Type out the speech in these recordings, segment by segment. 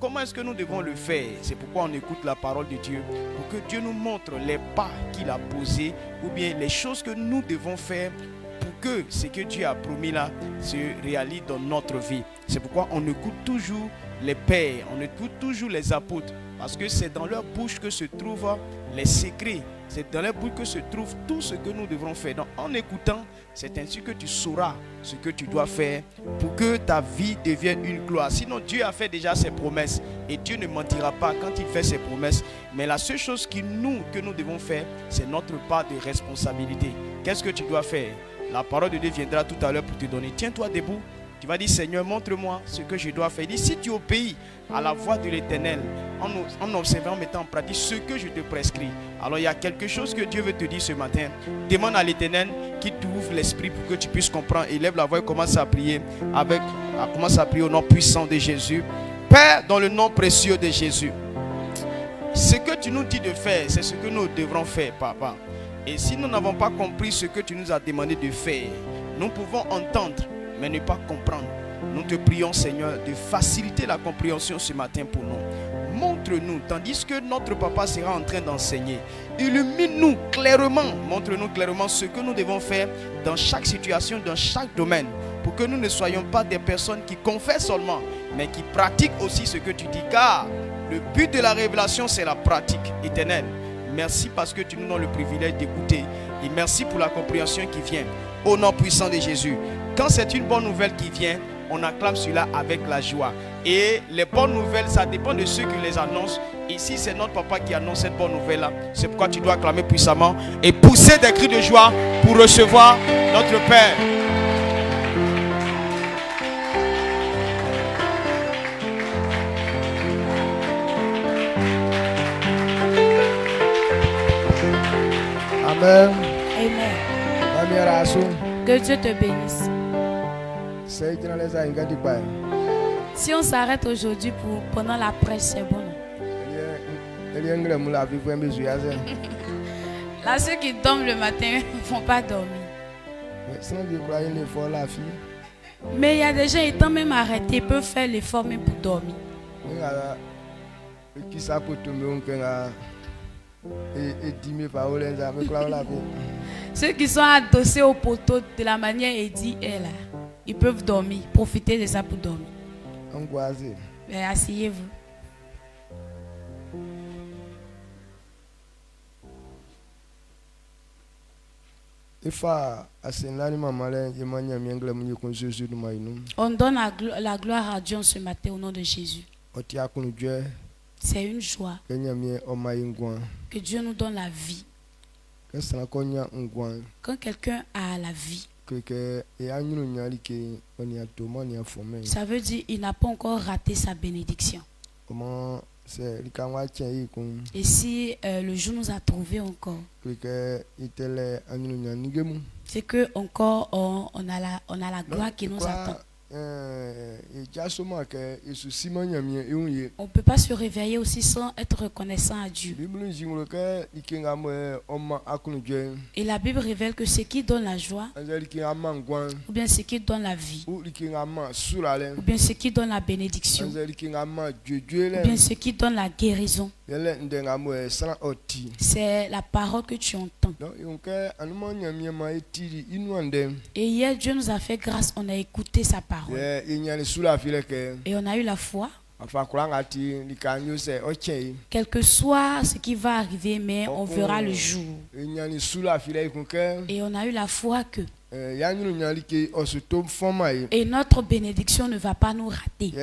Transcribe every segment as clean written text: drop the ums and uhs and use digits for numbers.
comment est-ce que nous devons le faire? C'est pourquoi on écoute la parole de Dieu, pour que Dieu nous montre les pas qu'il a posés, ou bien les choses que nous devons faire pour que ce que Dieu a promis là se réalise dans notre vie. C'est pourquoi on écoute toujours les pères, on écoute toujours les apôtres, parce que c'est dans leur bouche que se trouvent les secrets, c'est dans leur bouche que se trouve tout ce que nous devrons faire. Donc en écoutant, c'est ainsi que tu sauras ce que tu dois faire pour que ta vie devienne une gloire. Sinon Dieu a fait déjà ses promesses et Dieu ne mentira pas quand il fait ses promesses. Mais la seule chose que nous devons faire, c'est notre part de responsabilité. Qu'est-ce que tu dois faire? La parole de Dieu viendra tout à l'heure pour te donner. Tiens-toi debout. Tu vas dire, Seigneur, montre-moi ce que je dois faire. Il dit, si tu obéis à la voix de l'Éternel, en observant, en mettant en pratique ce que je te prescris, alors il y a quelque chose que Dieu veut te dire ce matin. Demande à l'Éternel qu'il t'ouvre l'esprit pour que tu puisses comprendre. Élève la voix et commence à prier commence à prier au nom puissant de Jésus. Père, dans le nom précieux de Jésus, ce que tu nous dis de faire, c'est ce que nous devrons faire, Papa. Et si nous n'avons pas compris ce que tu nous as demandé de faire, nous pouvons entendre, mais ne pas comprendre. Nous te prions, Seigneur, de faciliter la compréhension ce matin pour nous. Montre-nous, tandis que notre papa sera en train d'enseigner. Illumine-nous clairement, montre-nous clairement ce que nous devons faire dans chaque situation, dans chaque domaine, pour que nous ne soyons pas des personnes qui confessent seulement, mais qui pratiquent aussi ce que tu dis. Car le but de la révélation, c'est la pratique éternelle. Merci parce que tu nous donnes le privilège d'écouter. Et merci pour la compréhension qui vient. Au nom puissant de Jésus. Quand c'est une bonne nouvelle qui vient, on acclame cela avec la joie. Et les bonnes nouvelles, ça dépend de ceux qui les annoncent. Ici, c'est notre papa qui annonce cette bonne nouvelle-là. C'est pourquoi tu dois acclamer puissamment et pousser des cris de joie pour recevoir notre Père. Amen. Amen. Que Dieu te bénisse. Si on s'arrête aujourd'hui pendant la prêche, c'est bon. Là, ceux qui dorment le matin ne vont pas dormir. Mais il y a des gens, étant même arrêtés, ils peuvent faire l'effort même pour dormir. Ceux qui sont adossés au poteau de la manière Eddie est là, ils peuvent dormir, profiter de ça pour dormir. Mais asseyez-vous. On donne la gloire à Dieu ce matin au nom de Jésus. C'est une joie que Dieu nous donne la vie. Quand quelqu'un a la vie, ça veut dire qu'il n'a pas encore raté sa bénédiction. Et si le jour nous a trouvé encore, c'est que encore on a la gloire qui nous attend. On ne peut pas se réveiller aussi sans être reconnaissant à Dieu. Et la Bible révèle que ce qui donne la joie, ou bien ce qui donne la vie, ou bien ce qui donne la bénédiction, ou bien ce qui donne la guérison, c'est la parole que tu entends. Et hier, Dieu nous a fait grâce, on a écouté sa parole. Et on a eu la foi. Quel que soit ce qui va arriver, mais on verra le jour. Et on a eu la foi que et notre bénédiction ne va pas nous rater.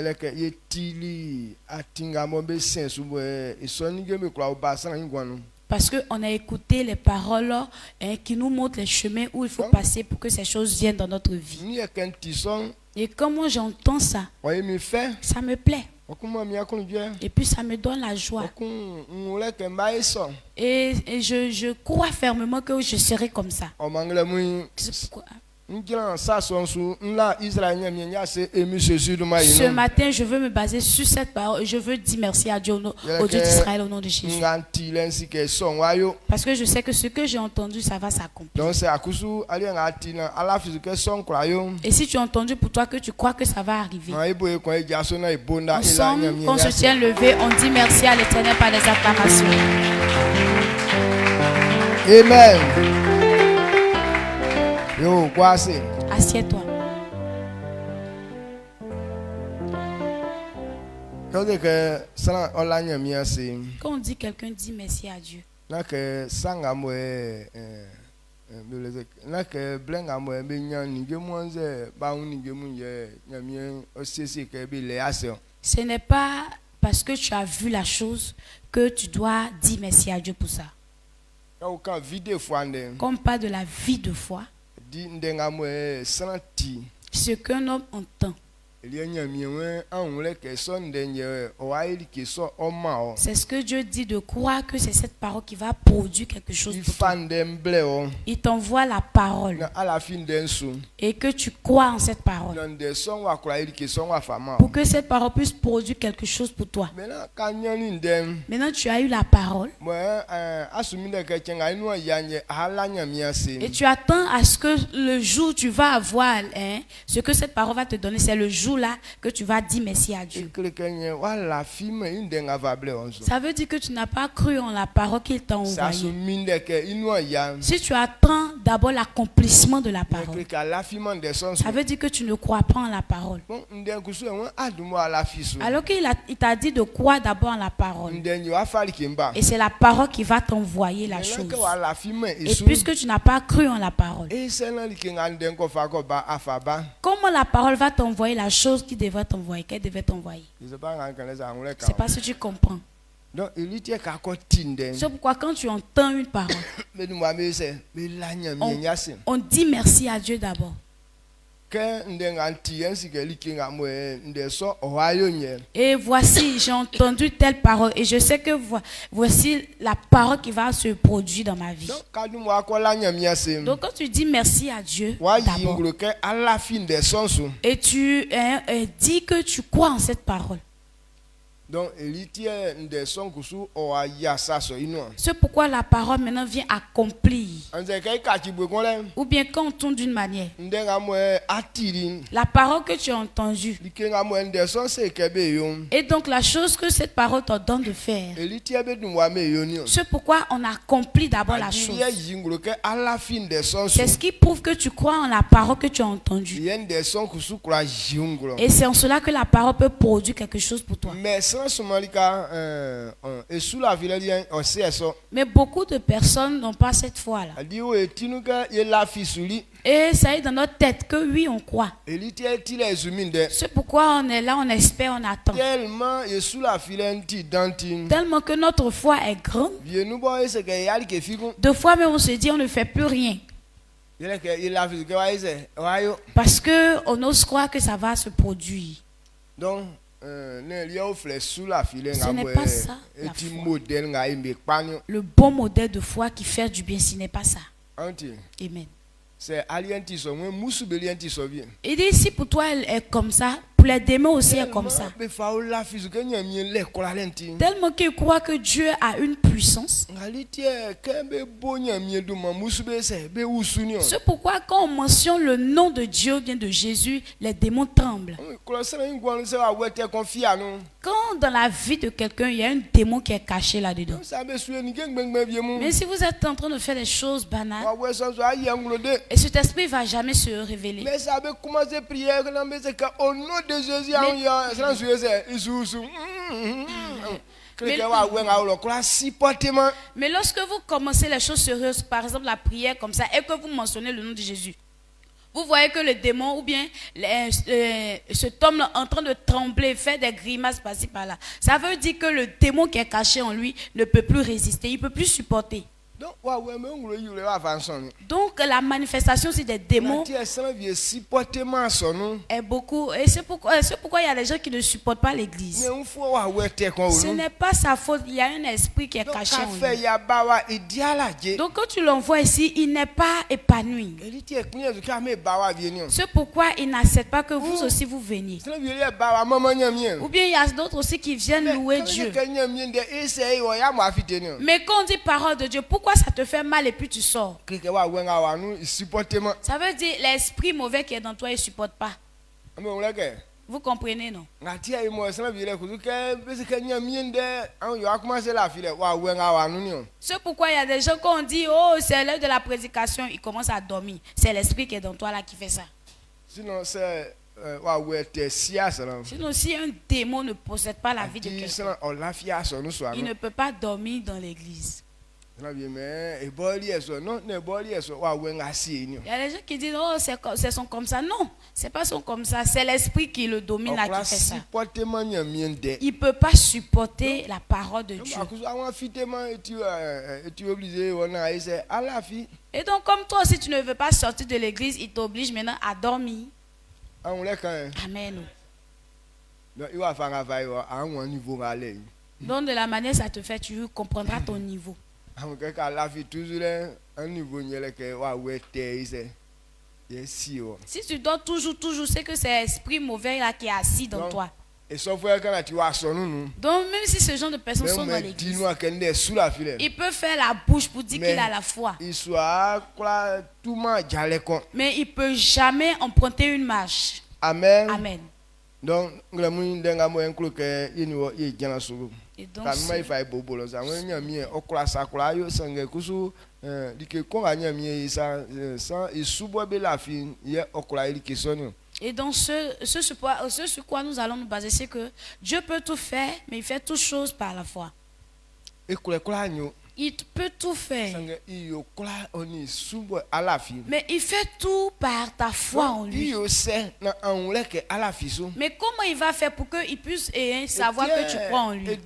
Parce qu'on a écouté les paroles qui nous montrent les chemins où il faut passer pour que ces choses viennent dans notre vie. Et quand moi j'entends ça, ça me plaît. Et puis ça me donne la joie. Et je crois fermement que je serai comme ça. Ce matin, je veux me baser sur cette parole. Je veux dire merci à Dieu, au Dieu d'Israël, au nom de Jésus. Parce que je sais que ce que j'ai entendu, ça va s'accomplir. Et si tu as entendu pour toi que tu crois que ça va arriver, ensemble, qu'on se tient levé, on dit merci à l'Éternel par les acclamations. Amen. Yo, quoi c'est? Assieds-toi. Quand on dit quelqu'un dit merci à Dieu. Ce n'est pas parce que tu as vu la chose que tu dois dire merci à Dieu pour ça. Comme pas de la vie de foi, ce qu'un homme entend, c'est ce que Dieu dit de croire que c'est cette parole qui va produire quelque chose pour toi. Il t'envoie la parole et que tu crois en cette parole pour que cette parole puisse produire quelque chose pour toi. Maintenant tu as eu la parole et tu attends à ce que le jour où tu vas avoir ce que cette parole va te donner, c'est le jour là que tu vas dire merci à Dieu. Ça veut dire que tu n'as pas cru en la parole qu'il t'a envoyée. Si tu attends d'abord l'accomplissement de la parole, ça veut dire que tu ne crois pas en la parole. Alors qu'il t'a dit de croire d'abord en la parole. Et c'est la parole qui va t'envoyer la chose. Et puisque tu n'as pas cru en la parole, comment la parole va t'envoyer la chose qui devait t'envoyer, qu'elle devait t'envoyer? C'est pas ce que tu comprends. C'est pourquoi quand tu entends une parole, on dit merci à Dieu d'abord. Et voici, j'ai entendu telle parole et je sais que voici la parole qui va se produire dans ma vie. Donc quand tu dis merci à Dieu d'abord, et tu dis que tu crois en cette parole, c'est pourquoi la parole maintenant vient accomplir. Ou bien quand on tourne d'une manière, la parole que tu as entendue, et donc la chose que cette parole te donne de faire, c'est pourquoi on accomplit d'abord la chose. C'est ce qui prouve que tu crois en la parole que tu as entendue. Et c'est en cela que la parole peut produire quelque chose pour toi. Mais beaucoup de personnes n'ont pas cette foi-là. Et ça est dans notre tête que oui, on croit. C'est pourquoi on est là, on espère, on attend. Tellement que notre foi est grande. Deux fois même on se dit on ne fait plus rien. Parce qu'on ose croire que ça va se produire. Donc, ce n'est pas ça la foi. Le bon modèle de foi qui fait du bien, ce n'est pas ça. Amen. Il dit si pour toi elle est comme ça, pour les démons aussi est comme ça. Tellement qu'ils croient que Dieu a une puissance. C'est pourquoi quand on mentionne le nom de Dieu, bien de Jésus, les démons tremblent. Quand dans la vie de quelqu'un, il y a un démon qui est caché là-dedans. Mais si vous êtes en train de faire des choses banales, et cet esprit ne va jamais se révéler. Mais lorsque vous commencez les choses sérieuses, par exemple la prière comme ça, et que vous mentionnez le nom de Jésus, vous voyez que le démon ou bien cet homme en train de trembler, faire des grimaces par-ci par-là. Ça veut dire que le démon qui est caché en lui ne peut plus résister, il ne peut plus supporter. Donc la manifestation aussi des démons est beaucoup. Et c'est pourquoi il y a des gens qui ne supportent pas l'église. Ce n'est pas sa faute. Il y a un esprit qui est caché en lui. Donc quand tu l'envoies ici, il n'est pas épanoui. C'est pourquoi il n'accepte pas que vous aussi vous veniez. Ou bien il y a d'autres aussi qui viennent louer Dieu. Mais quand on dit parole de Dieu, pourquoi ça te fait mal et puis tu sors? Ça veut dire l'esprit mauvais qui est dans toi, il ne supporte pas. Vous comprenez, non? C'est pourquoi il y a des gens quand on dit oh c'est l'heure de la prédication, ils commencent à dormir. C'est l'esprit qui est dans toi là qui fait ça. Sinon si un démon ne possède pas la vie de quelqu'un, il ne peut pas dormir dans l'église. Il y a des gens qui disent oh c'est son comme ça. Non, c'est pas son comme ça, c'est l'esprit qui le domine là qui fait ça. Il peut pas supporter la parole de Dieu. Et donc comme toi aussi tu ne veux pas sortir de l'église, il t'oblige maintenant à dormir. Amen. Donc de la manière ça te fait, tu comprendras ton niveau. Si tu dors toujours, c'est que c'est l'esprit mauvais là qui est assis dans toi. Donc même si ce genre de personnes sont dans l'église, il peut faire la bouche pour dire qu'il a la foi. Mais il ne peut jamais emprunter une marche. Amen. Amen. Donc, et donc, et donc ce sur quoi nous allons nous baser, c'est que Dieu peut tout faire, mais il fait toutes choses par la foi. Il peut tout faire. Mais il fait tout par ta foi en lui. Mais comment il va faire pour qu'il puisse savoir que tu crois en lui?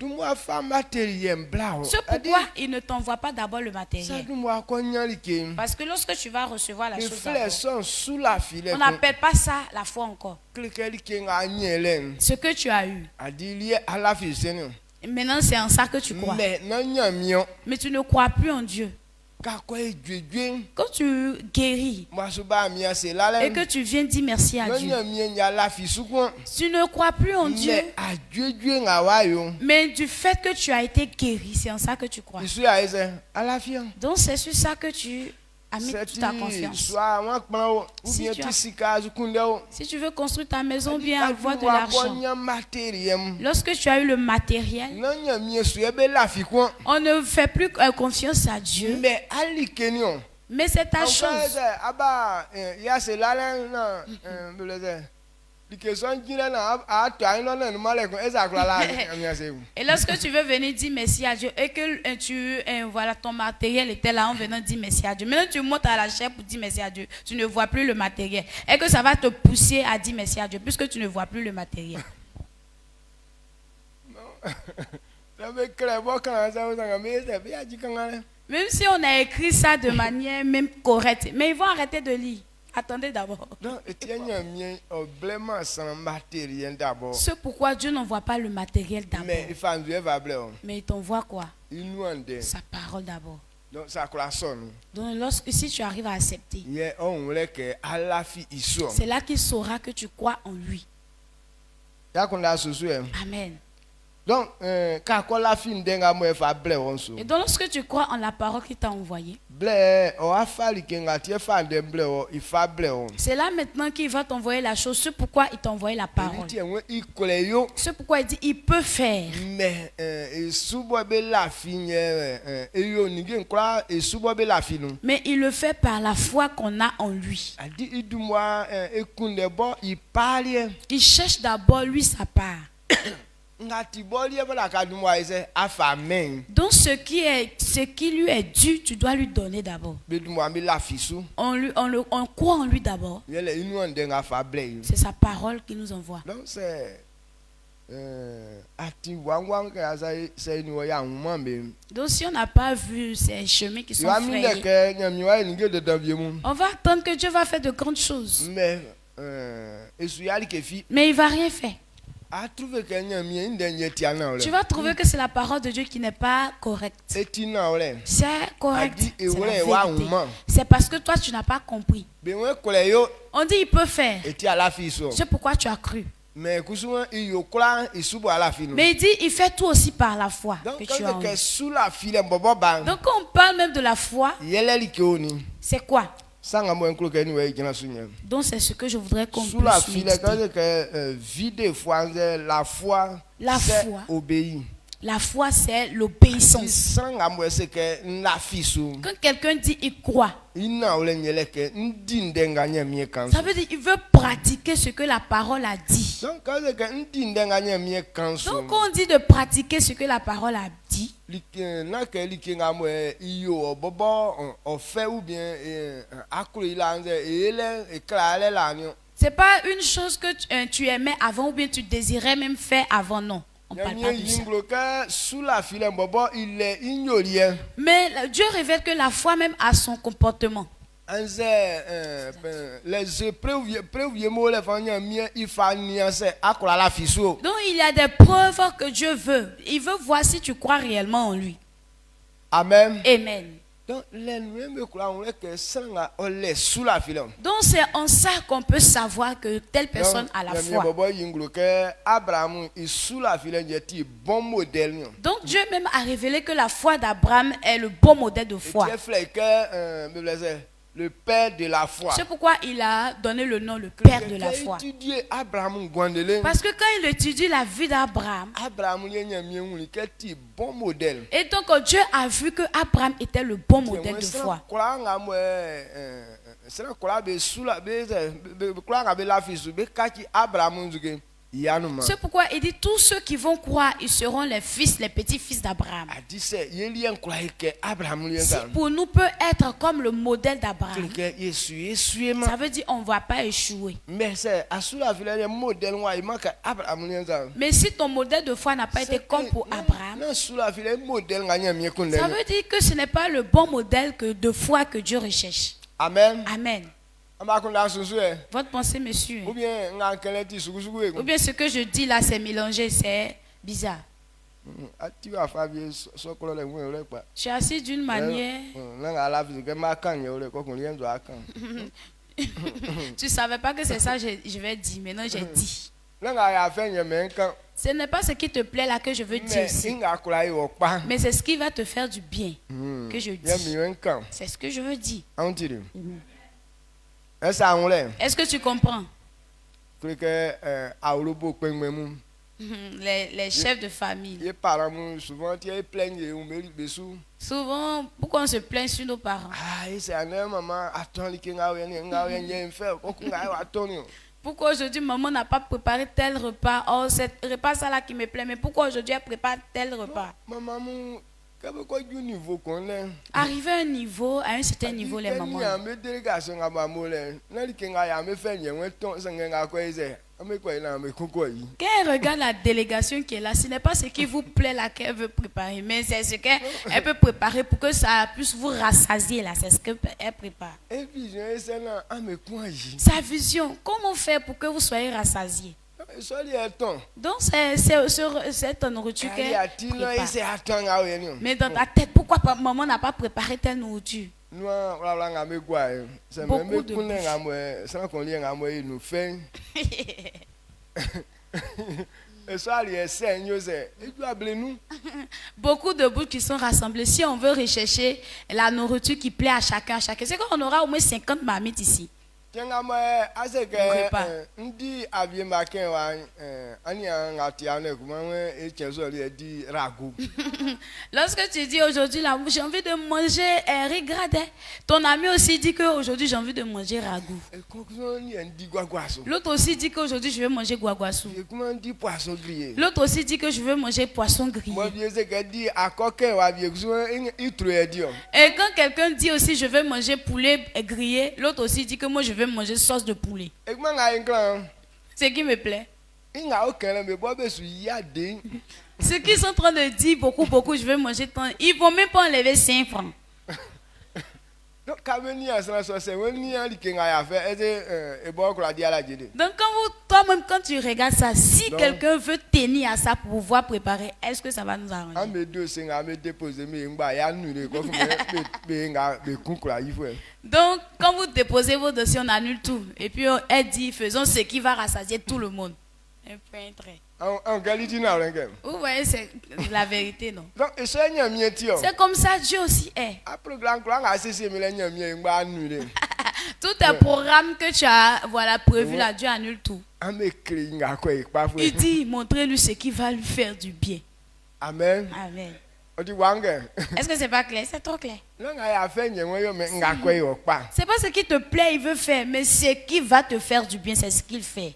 C'est pourquoi il ne t'envoie pas d'abord le matériel. Parce que lorsque tu vas recevoir la chose d'abord, on n'appelle pas ça la foi encore. Ce que tu as eu. Maintenant, c'est en ça que tu crois. Mais tu ne crois plus en Dieu. Quand tu guéris et que tu viens dire merci à Dieu, tu ne crois plus en Dieu. Mais du fait que tu as été guéri, c'est en ça que tu crois. Donc c'est sur ça que tu as mis toute ta confiance. Si tu veux construire ta maison, bien avoir de l'argent. Lorsque tu as eu le matériel, on ne fait plus confiance à Dieu. Mais c'est ta chose. Et lorsque tu veux venir dire merci à Dieu et que voilà, ton matériel était là en venant dire merci à Dieu. Maintenant tu montes à la chair pour dire merci à Dieu. Tu ne vois plus le matériel. Et que ça va te pousser à dire merci à Dieu puisque tu ne vois plus le matériel. Même si on a écrit ça de manière même correcte, mais ils vont arrêter de lire. Attendez d'abord. C'est pourquoi Dieu n'envoie pas le matériel d'abord. Mais il t'envoie quoi? Sa parole d'abord. Donc si tu arrives à accepter, c'est là qu'il saura que tu crois en lui. Amen. Donc, et donc lorsque tu crois en la parole qu'il t'a envoyée, c'est là maintenant qu'il va t'envoyer la chose. C'est pourquoi il t'a envoyé la parole. C'est pourquoi il dit il peut faire. Mais il le fait par la foi qu'on a en lui. Il cherche d'abord lui sa part. Donc ce qui lui est dû, tu dois lui donner d'abord. On croit en lui d'abord. C'est sa parole qui nous envoie. Donc si on n'a pas vu ces chemins qui sont frayés, on va attendre que Dieu va faire de grandes choses. Mais il va rien faire. Tu vas trouver que c'est la parole de Dieu qui n'est pas correcte. C'est correct. C'est parce que toi tu n'as pas compris. On dit il peut faire. C'est pourquoi tu as cru. Mais il dit il fait tout aussi par la foi que tu as. Donc quand on parle même de la foi, c'est quoi? Donc c'est ce que je voudrais qu'on puisse méditer. La foi obéit. La foi, c'est l'obéissance. Quand quelqu'un dit il croit, ça veut dire qu'il veut pratiquer ce que la parole a dit. Donc quand on dit de pratiquer ce que la parole a dit, c'est pas une chose que tu aimais avant ou bien tu désirais même faire avant, non. On parle pas de ça. Mais Dieu révèle que la foi même a son comportement. Donc il y a des preuves que Dieu veut. Il veut voir si tu crois réellement en lui. Amen. Amen. Donc c'est en ça qu'on peut savoir que telle personne a la foi. Donc Dieu même a révélé que la foi d'Abraham est le bon modèle de foi. Le père de la foi. C'est pourquoi il a donné le nom le père de la foi. Parce que quand il étudie la vie d'Abraham, et donc Dieu a vu que Abraham était le bon modèle de foi. C'est pourquoi il dit tous ceux qui vont croire, ils seront les fils, les petits-fils d'Abraham. Si pour nous peut être comme le modèle d'Abraham, ça veut dire on ne va pas échouer. Mais si ton modèle de foi n'a pas été comme pour Abraham, ça veut dire que ce n'est pas le bon modèle de foi que Dieu recherche. Amen. Amen. Votre pensée, monsieur. Ou bien ce que je dis là, c'est mélangé, c'est bizarre. Je suis assis d'une manière. Tu ne savais pas que c'est ça que je vais dire. Maintenant, j'ai dit. Ce n'est pas ce qui te plaît là que je veux dire aussi. Mais c'est ce qui va te faire du bien que je dis. C'est ce que je veux dire. Est-ce que tu comprends? Les chefs de famille. Souvent, pourquoi on se plaint sur nos parents? Pourquoi aujourd'hui maman n'a pas préparé tel repas? Oh, c'est repas ça là qui me plaît, mais pourquoi aujourd'hui elle prépare tel repas? Arriver à un niveau, à un certain niveau, les mamans. Quand elle regarde la délégation qui est là, ce n'est pas ce qui vous plaît là qu'elle veut préparer, mais c'est ce qu'elle peut préparer pour que ça puisse vous rassasier là. C'est ce qu'elle prépare. Sa vision, comment faire pour que vous soyez rassasiés? Donc c'est cette nourriture qu'elle prépare. Mais dans ta tête, pourquoi maman n'a pas préparé telle nourriture? Beaucoup de beaucoup de bouches qui sont rassemblées. Si on veut rechercher la nourriture qui plaît à chacun, c'est qu'on aura au moins 50 marmites ici. Lorsque tu dis aujourd'hui là, j'ai envie de manger riz gradin, ton ami aussi dit que aujourd'hui j'ai envie de manger ragoût. L'autre aussi dit qu'aujourd'hui je vais manger guaguassou. L'autre aussi dit que je veux manger poisson grillé. Et quand quelqu'un dit aussi je veux manger poulet grillé, l'autre aussi dit que moi je veux manger sauce de poulet. Ce qui me plaît. Ceux qui sont en train de dire beaucoup, je veux manger tant, ils vont même pas enlever 5 francs. Donc quand toi-même, quand tu regardes ça, si quelqu'un veut tenir à ça pour pouvoir préparer, est-ce que ça va nous arranger? Donc, quand vous déposez vos dossiers, on annule tout. Et puis, elle dit, faisons ce qui va rassasier tout le monde. Un peintre. Vous voyez, c'est la vérité, non? C'est comme ça, Dieu aussi est. Tout un programme que tu as prévu là, Dieu annule tout. Il dit, montrez-lui ce qui va lui faire du bien. Amen. Amen. Est-ce que c'est pas clair? C'est trop clair. C'est pas ce qui te plaît, il veut faire, mais ce qui va te faire du bien, c'est ce qu'il fait.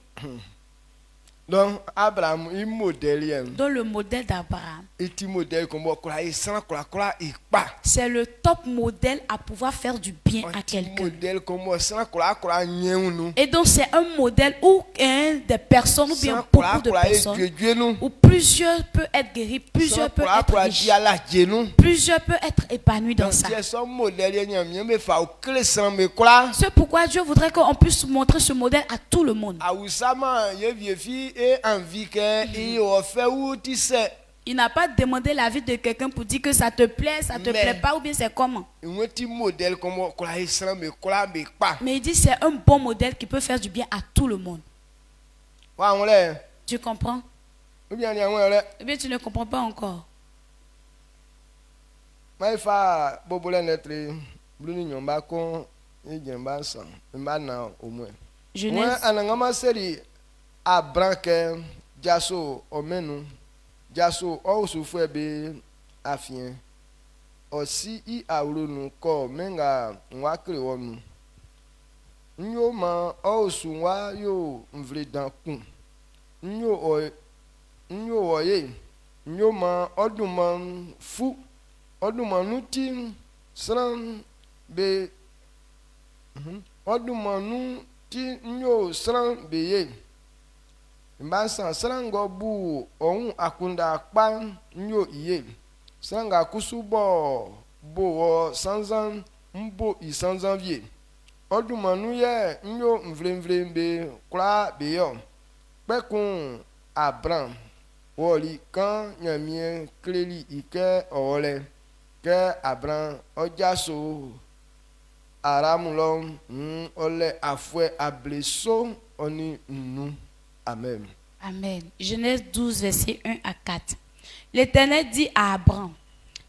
Donc Abraham il modèle. Dans le modèle d'Abraham. C'est le top modèle à pouvoir faire du bien à quelqu'un. Et donc c'est un modèle où des personnes ou bien beaucoup de personnes où plusieurs peuvent être guéris, plusieurs peuvent être riches, plusieurs peuvent être épanouis dans ça. C'est pourquoi Dieu voudrait qu'on puisse montrer ce modèle à tout le monde. Il n'a pas demandé l'avis de quelqu'un pour dire que ça te plaît pas ou bien c'est comment. Mais il dit c'est un bon modèle qui peut faire du bien à tout le monde. Tu comprends? Ou bien tu ne comprends pas encore. Genèse. Abranke jaso omenu jaso osufu be afien osi I aurunu ko menga nwakre wonu nyo ma osu nwa yo mvledan kun nyo oye nyo ma oduman fu odumanuti sran be odumanuti nyo sran beye Mbansa srango bu on akunda kpan nyo iye sranga kusubo bo sanzan mbo isanzan vie odumanu ye nyo mvlemvlembe kla beyo pekun Abram woli kan nyamie kleli ike ole ke Abram ojaso aramulom ole afwe ableso oni nu. Amen. Amen. Genèse 12, verset 1 à 4. L'Éternel dit à Abraham,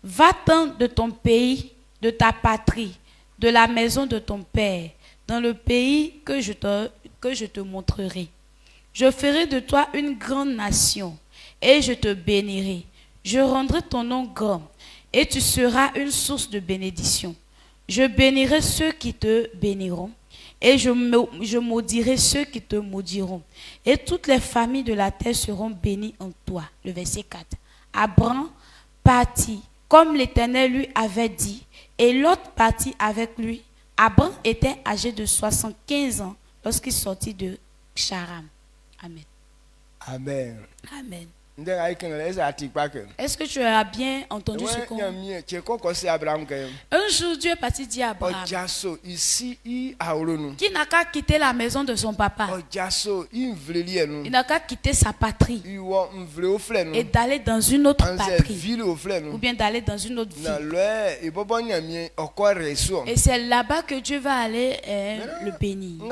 va-t'en de ton pays, de ta patrie, de la maison de ton père, dans le pays que je te montrerai. Je ferai de toi une grande nation, et je te bénirai. Je rendrai ton nom grand, et tu seras une source de bénédiction. Je bénirai ceux qui te béniront, et je maudirai ceux qui te maudiront. Et toutes les familles de la terre seront bénies en toi. Le verset 4. Abraham partit, comme l'Éternel lui avait dit, et Lot partit avec lui. Abraham était âgé de 75 ans lorsqu'il sortit de Charan. Amen. Amen. Amen. Est-ce que tu as bien entendu ce qu'on... Un jour, Dieu est parti dire à Abraham qui n'a qu'à quitter la maison de son papa. Il n'a qu'à quitter sa patrie et d'aller dans une autre patrie ou bien d'aller dans une autre ville. Et c'est là-bas que Dieu va aller le bénir.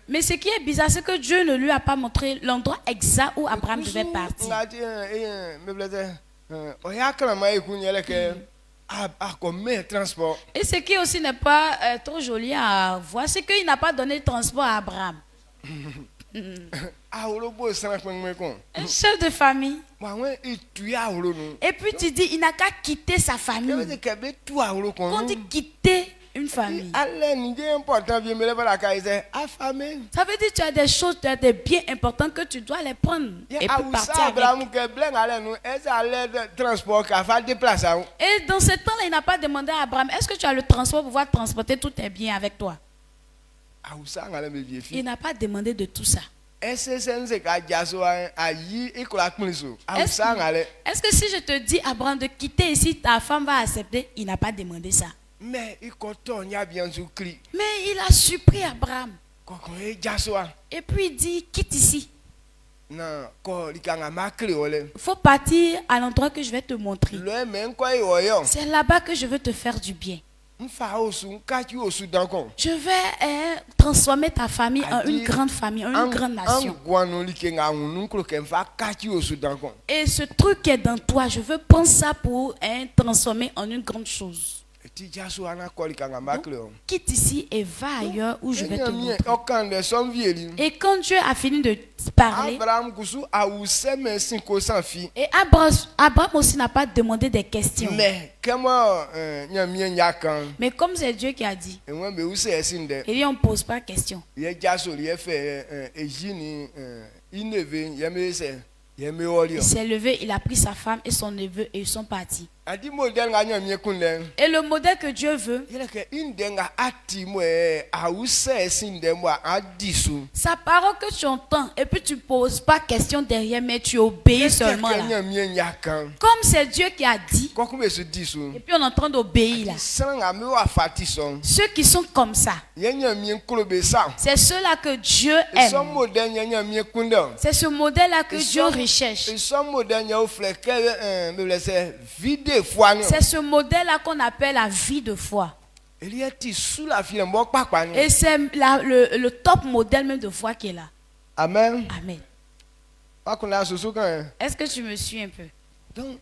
Mais ce qui est bizarre, c'est que Dieu ne lui a pas montré l'endroit exact où Abraham devait partir. Et ce qui aussi n'est pas trop joli à voir, c'est qu'il n'a pas donné le transport à Abraham. Un chef de famille. Et puis tu dis, il n'a qu'à quitter sa famille. Quand on dit quitter une famille, ça veut dire que tu as des choses, tu as des biens importants que tu dois les prendre et puis partir avec. Et dans ce temps-là, il n'a pas demandé à Abraham, est-ce que tu as le transport pour pouvoir transporter tous tes biens avec toi? Il n'a pas demandé de tout ça. Est-ce que si je te dis, Abraham, de quitter ici, ta femme va accepter? Il n'a pas demandé ça. Mais il a surpris Abraham. Et puis il dit, quitte ici. Il faut partir à l'endroit que je vais te montrer. C'est là-bas que je veux te faire du bien. Je vais transformer ta famille en une grande famille, en une grande nation. Et ce truc qui est dans toi, je veux prendre ça pour transformer en une grande chose. Donc, quitte ici et va ailleurs où je vais te montrer. Et quand Dieu a fini de parler, et Abraham aussi n'a pas demandé des questions. Mais comme c'est Dieu qui a dit, et lui on ne pose pas de questions. Il s'est levé, il a pris sa femme et son neveu et ils sont partis. Et le modèle que Dieu veut, sa parole que tu entends et puis tu ne poses pas question derrière mais tu obéis seulement là. Comme c'est Dieu qui a dit, et puis on est en train d'obéir là. Ceux qui sont comme ça, c'est ceux-là que Dieu aime. C'est ce modèle là que Dieu recherche. C'est ce modèle-là qu'on appelle la vie de foi. Et c'est le top modèle même de foi qui est là. Amen. Amen. Est-ce que tu me suis un peu? Donc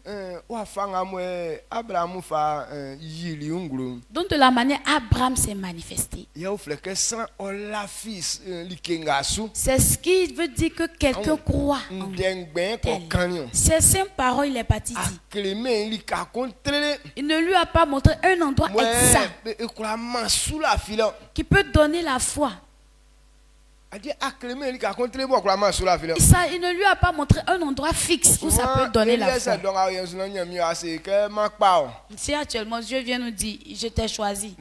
de la manière Abraham s'est manifesté. C'est ce qui veut dire que quelqu'un croit en ces cinq paroles, il est parti dire. Il ne lui a pas montré un endroit exact qui peut donner la foi. Il ne lui a pas montré un endroit fixe où ça peut donner la foi. Si actuellement Dieu vient nous dire, je t'ai choisi.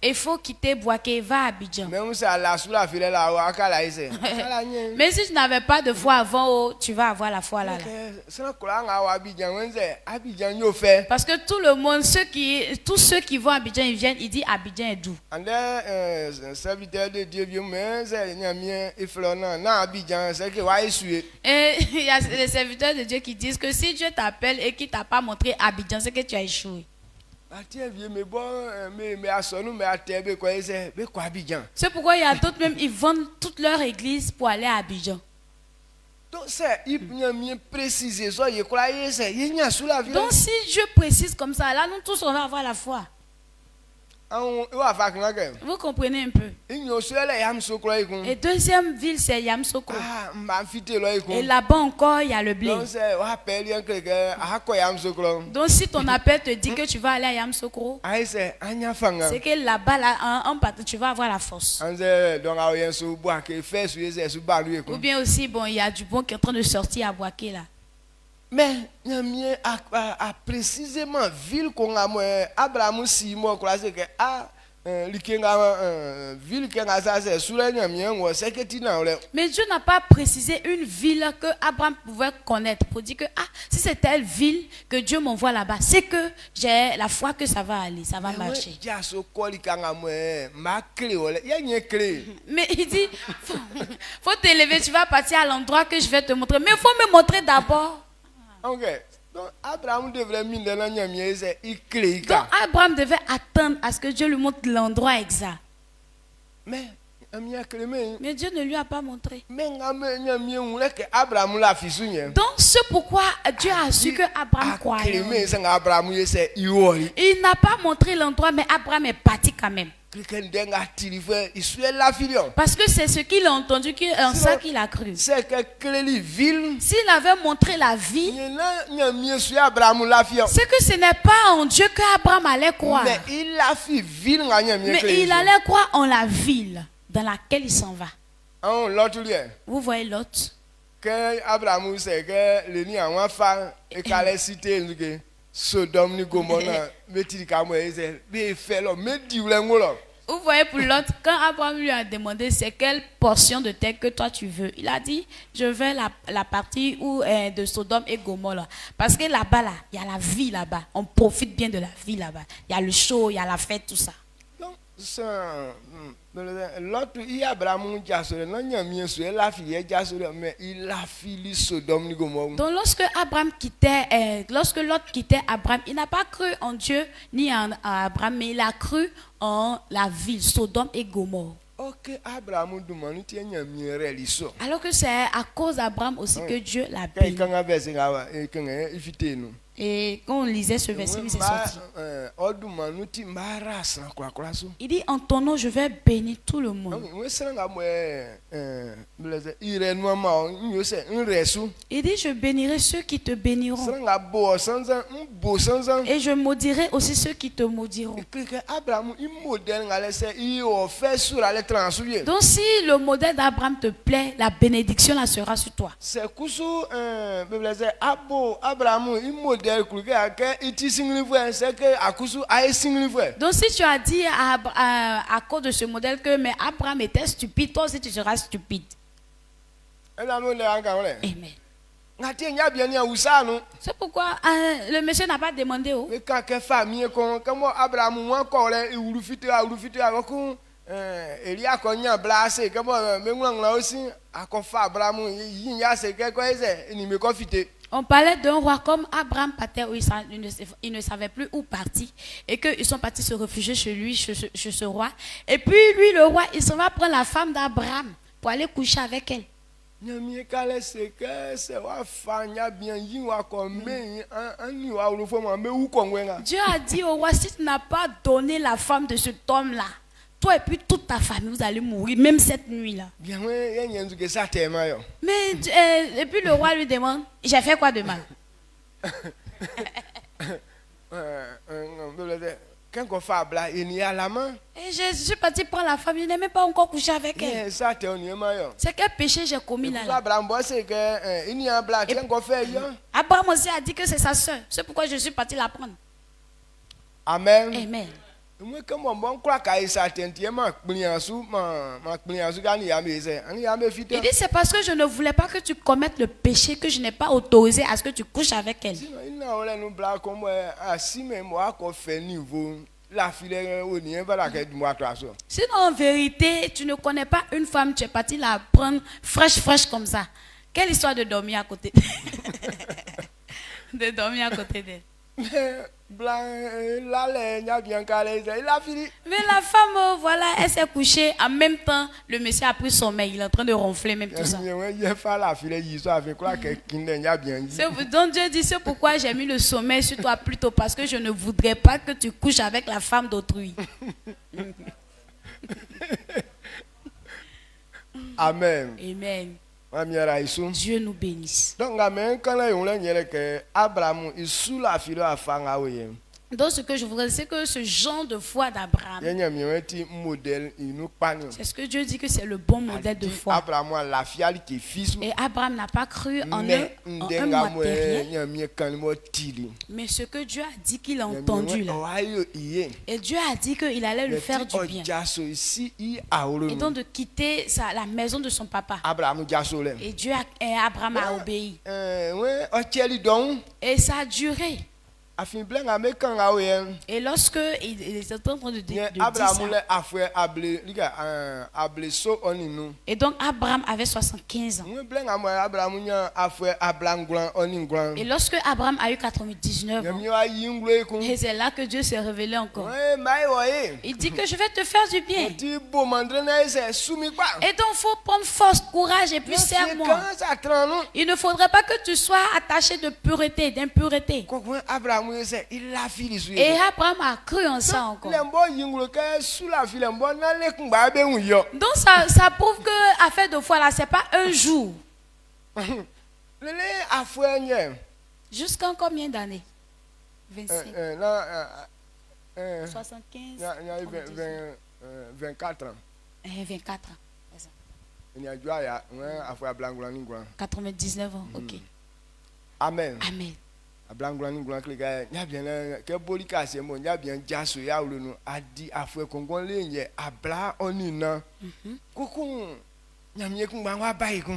Il faut quitter Boaké, va à Abidjan. Mais si je n'avais pas de foi avant, tu vas avoir la foi là. Parce que tout le monde, tous ceux qui vont à Abidjan, ils viennent, ils disent Abidjan est doux. Serviteur de Dieu, et il y a les serviteurs de Dieu qui disent que si Dieu t'appelle et qu'il t'a pas montré Abidjan, c'est que tu as échoué. C'est pourquoi il y a d'autres même, ils vendent toute leur église pour aller à Abidjan. Donc si Dieu précise comme ça, là nous tous on va avoir la foi. Vous comprenez un peu. Et deuxième ville c'est Yamsokro. Et là-bas encore il y a le blé. Donc si ton appel te dit que tu vas aller à Yamsokro, c'est que là-bas tu vas avoir la force. Ou bien aussi bon il y a du bon qui est en train de sortir à Boaké là. Mais a précisément ville qu'on a Abraham si moi croisé que mais Dieu n'a pas précisé une ville que Abraham pouvait connaître pour dire que si c'est telle ville que Dieu m'envoie là-bas, c'est que j'ai la foi que ça va aller, ça va marcher. Mais il dit faut t'élever, tu vas partir à l'endroit que je vais te montrer, mais il faut me montrer d'abord. Okay. Donc Abraham devait attendre à ce que Dieu lui montre l'endroit exact. Mais Dieu ne lui a pas montré. Donc c'est pourquoi Dieu a su que Abraham croyait. Il n'a pas montré l'endroit, mais Abraham est parti quand même. Parce que c'est ce qu'il a entendu, en ça qu'il a cru. S'il avait montré la vie, c'est que ce n'est pas en Dieu qu'Abraham allait croire. Mais il allait croire en la ville dans laquelle il s'en va. Vous voyez Lot. Vous voyez, pour l'autre, quand Abraham lui a demandé c'est quelle portion de terre que toi tu veux, il a dit je veux la partie où, de Sodome et Gomorrhe. Parce que là-bas, là, il y a la vie là-bas. On profite bien de la vie là-bas. Il y a le show, il y a la fête, tout ça. Donc, l'autre, il y a Abraham qui a sauvé, non, il y a mieux sauvé, la fille qui a sauvé, mais il a fini Sodome et Gomorrhe. Donc, lorsque l'autre quittait Abraham, il n'a pas cru en Dieu ni en Abraham, mais il a cru en la ville, Sodome et Gomorrhe. Ok, Abraham demande, tu es mieux réalisé. Alors que c'est à cause d'Abraham aussi que Dieu l'a béni. Et quand on lisait ce verset, il s'est sorti. Il dit en ton nom, je vais bénir tout le monde. Il dit je bénirai ceux qui te béniront. Et je maudirai aussi ceux qui te maudiront. Donc si le modèle d'Abraham te plaît, la bénédiction là sera sur toi. Donc si tu as dit à cause de ce modèle que mais Abraham était stupide, toi aussi tu seras stupide. Amen. C'est pourquoi le monsieur n'a pas demandé. On parlait d'un roi comme Abraham partait où il ne savait plus où partir et qu'ils sont partis se réfugier chez lui, chez ce roi. Et puis lui, le roi, il s'en va prendre la femme d'Abraham pour aller coucher avec elle. Dieu a dit au roi, si tu n'as pas donné la femme de cet homme-là, toi et puis toute ta famille, vous allez mourir, même cette nuit-là. Mais, et puis le roi lui demande, j'ai fait quoi de mal? Et je suis parti prendre la femme, je n'ai même pas encore couché avec elle. C'est quel péché j'ai commis là? Abraham aussi a dit que c'est sa soeur. C'est pourquoi je suis parti la prendre. Amen. Amen. Il dit c'est parce que je ne voulais pas que tu commettes le péché que je n'ai pas autorisé à ce que tu couches avec elle. Sinon en vérité tu ne connais pas une femme, tu es parti la prendre fraîche comme ça. Quelle histoire de dormir à côté de dormir à côté d'elle. Mais la femme, voilà, elle s'est couchée. En même temps, le monsieur a pris sommeil. Il est en train de ronfler, même tout ça. Donc Dieu dit, c'est pourquoi j'ai mis le sommeil sur toi plus tôt. Parce que je ne voudrais pas que tu couches avec la femme d'autrui. Amen. Amen. Dieu nous bénisse. Donc ce que je voudrais, c'est que ce genre de foi d'Abraham, c'est ce que Dieu dit que c'est le bon modèle de foi. Et Abraham n'a pas cru en un matériel, mais ce que Dieu a dit qu'il a entendu là. Et Dieu a dit qu'il allait lui faire du bien. Et donc de quitter la maison de son papa. Et Abraham a obéi. Et ça a duré. Et lorsque il était en train de dire ça, et donc Abraham avait 75 ans. Et lorsque Abraham a eu 99 ans, et c'est là que Dieu s'est révélé encore. Il dit que je vais te faire du bien. Et donc il faut prendre force, courage et puis serre-moi. Il ne faudrait pas que tu sois attaché de pureté, d'impureté. Et Abraham a cru en ça encore. Donc ça prouve que affaire de foi là, c'est pas un jour. Jusqu'en combien d'années? 25. 75. 24 ans. 24 ans. 99 ans, ok. Amen. Amen. Ablangulani gulanklega nya bien ke bolika se mo nya bien jaso ya wulu adi afwe kongon lenye abla onina. Kuku nyamie ku ngwa bayi ku.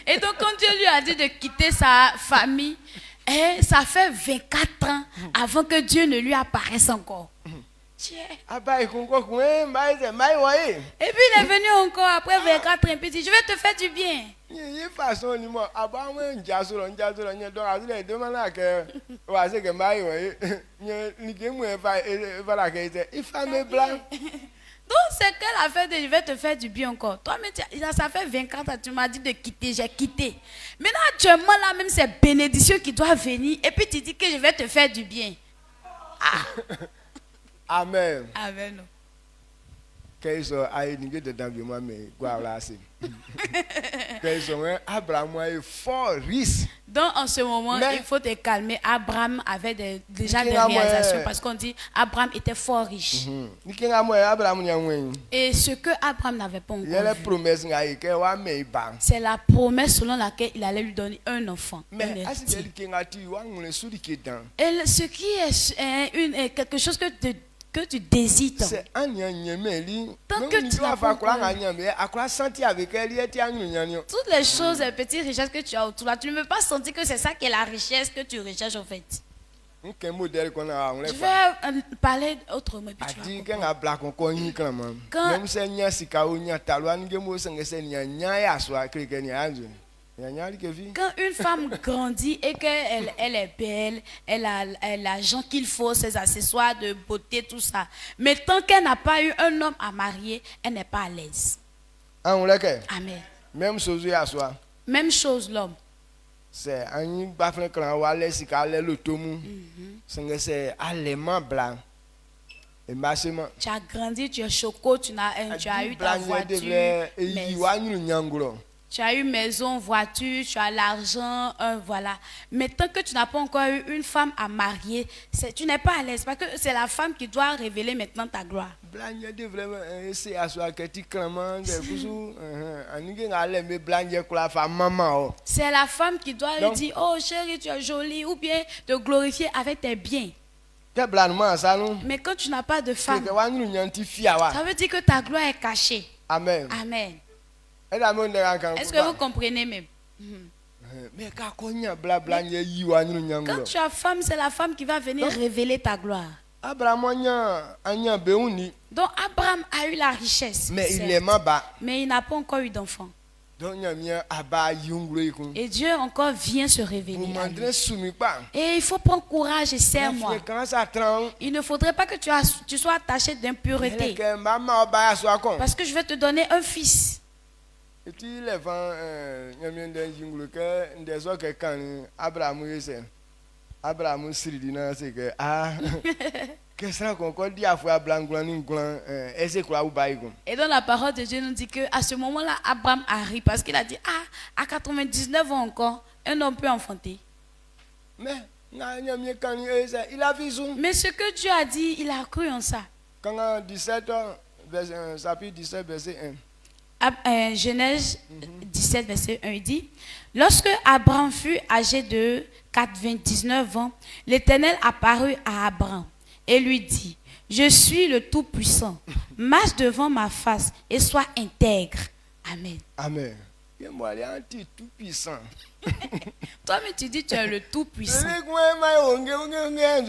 Et donc quand Dieu lui a dit de quitter sa famille, ça fait 24 ans avant que Dieu ne lui apparaisse encore. Et puis il est venu encore après 24 ans et puis dit, je vais te faire du bien. Donc c'est qu'elle a fait de je vais te faire du bien encore. Toi, mais ça fait 24 ans, tu m'as dit de quitter, j'ai quitté. Maintenant, actuellement, là même, c'est bénédiction qui doit venir. Et puis tu dis que je vais te faire du bien. Ah. Amen. Amen. Qu'est-ce Abraham est fort riche. Donc en ce moment, il faut te calmer. Abraham avait déjà des réalisations parce qu'on dit Abraham était fort riche. Et ce que Abraham n'avait pas encore vu, c'est la promesse selon laquelle il allait lui donner un enfant. Et ce qui est quelque chose que tu désires. Tant que tu n'as pas toutes les choses, les petites richesses que tu as autour là, tu ne veux pas sentir que c'est ça qui est la richesse que tu recherches en fait. Je vais parler autrement. Quand une femme grandit et qu'elle est belle, elle a l'argent qu'il faut, ses accessoires de beauté, tout ça. Mais tant qu'elle n'a pas eu un homme à marier, elle n'est pas à l'aise. Amen. Même chose l'homme. C'est un bafle clan c'est le tomu. C'est allemand blanc. Et tu as grandi, tu es choco, tu as eu ta voiture. Tu as eu maison, voiture, tu as l'argent, voilà. Mais tant que tu n'as pas encore eu une femme à marier, tu n'es pas à l'aise parce que c'est la femme qui doit révéler maintenant ta gloire. C'est la femme qui doit lui dire, oh chérie, tu es jolie, ou bien te glorifier avec tes biens. Mais quand tu n'as pas de femme, ça veut dire que ta gloire est cachée. Amen. Amen. Est-ce que vous comprenez même? Quand tu as femme, c'est la femme qui va venir révéler ta gloire. Donc Abraham a eu la richesse. Mais il n'a pas encore eu d'enfant. Et Dieu encore vient se révéler. Et il faut prendre courage et serre-moi. Il ne faudrait pas que tu sois attaché d'impureté. Parce que je vais te donner un fils. Et puis les vents, Abraham Sridina, c'est que qu'est-ce qu'on dit à fois et dans la parole de Dieu nous dit que à ce moment-là, Abraham a ri parce qu'il a dit à 99 ans encore, un homme peut enfanter. Mais il a vu ça. Mais ce que Dieu a dit, il a cru en ça. Quand 17 chapitre 17 verset 1. Genèse 17, verset 1, il dit, lorsque Abraham fut âgé de 99 ans, l'Éternel apparut à Abraham et lui dit, je suis le Tout-Puissant, marche devant ma face et sois intègre. Amen. Amen. Tout-Puissant. Toi, mais tu dis tu es le Tout-Puissant.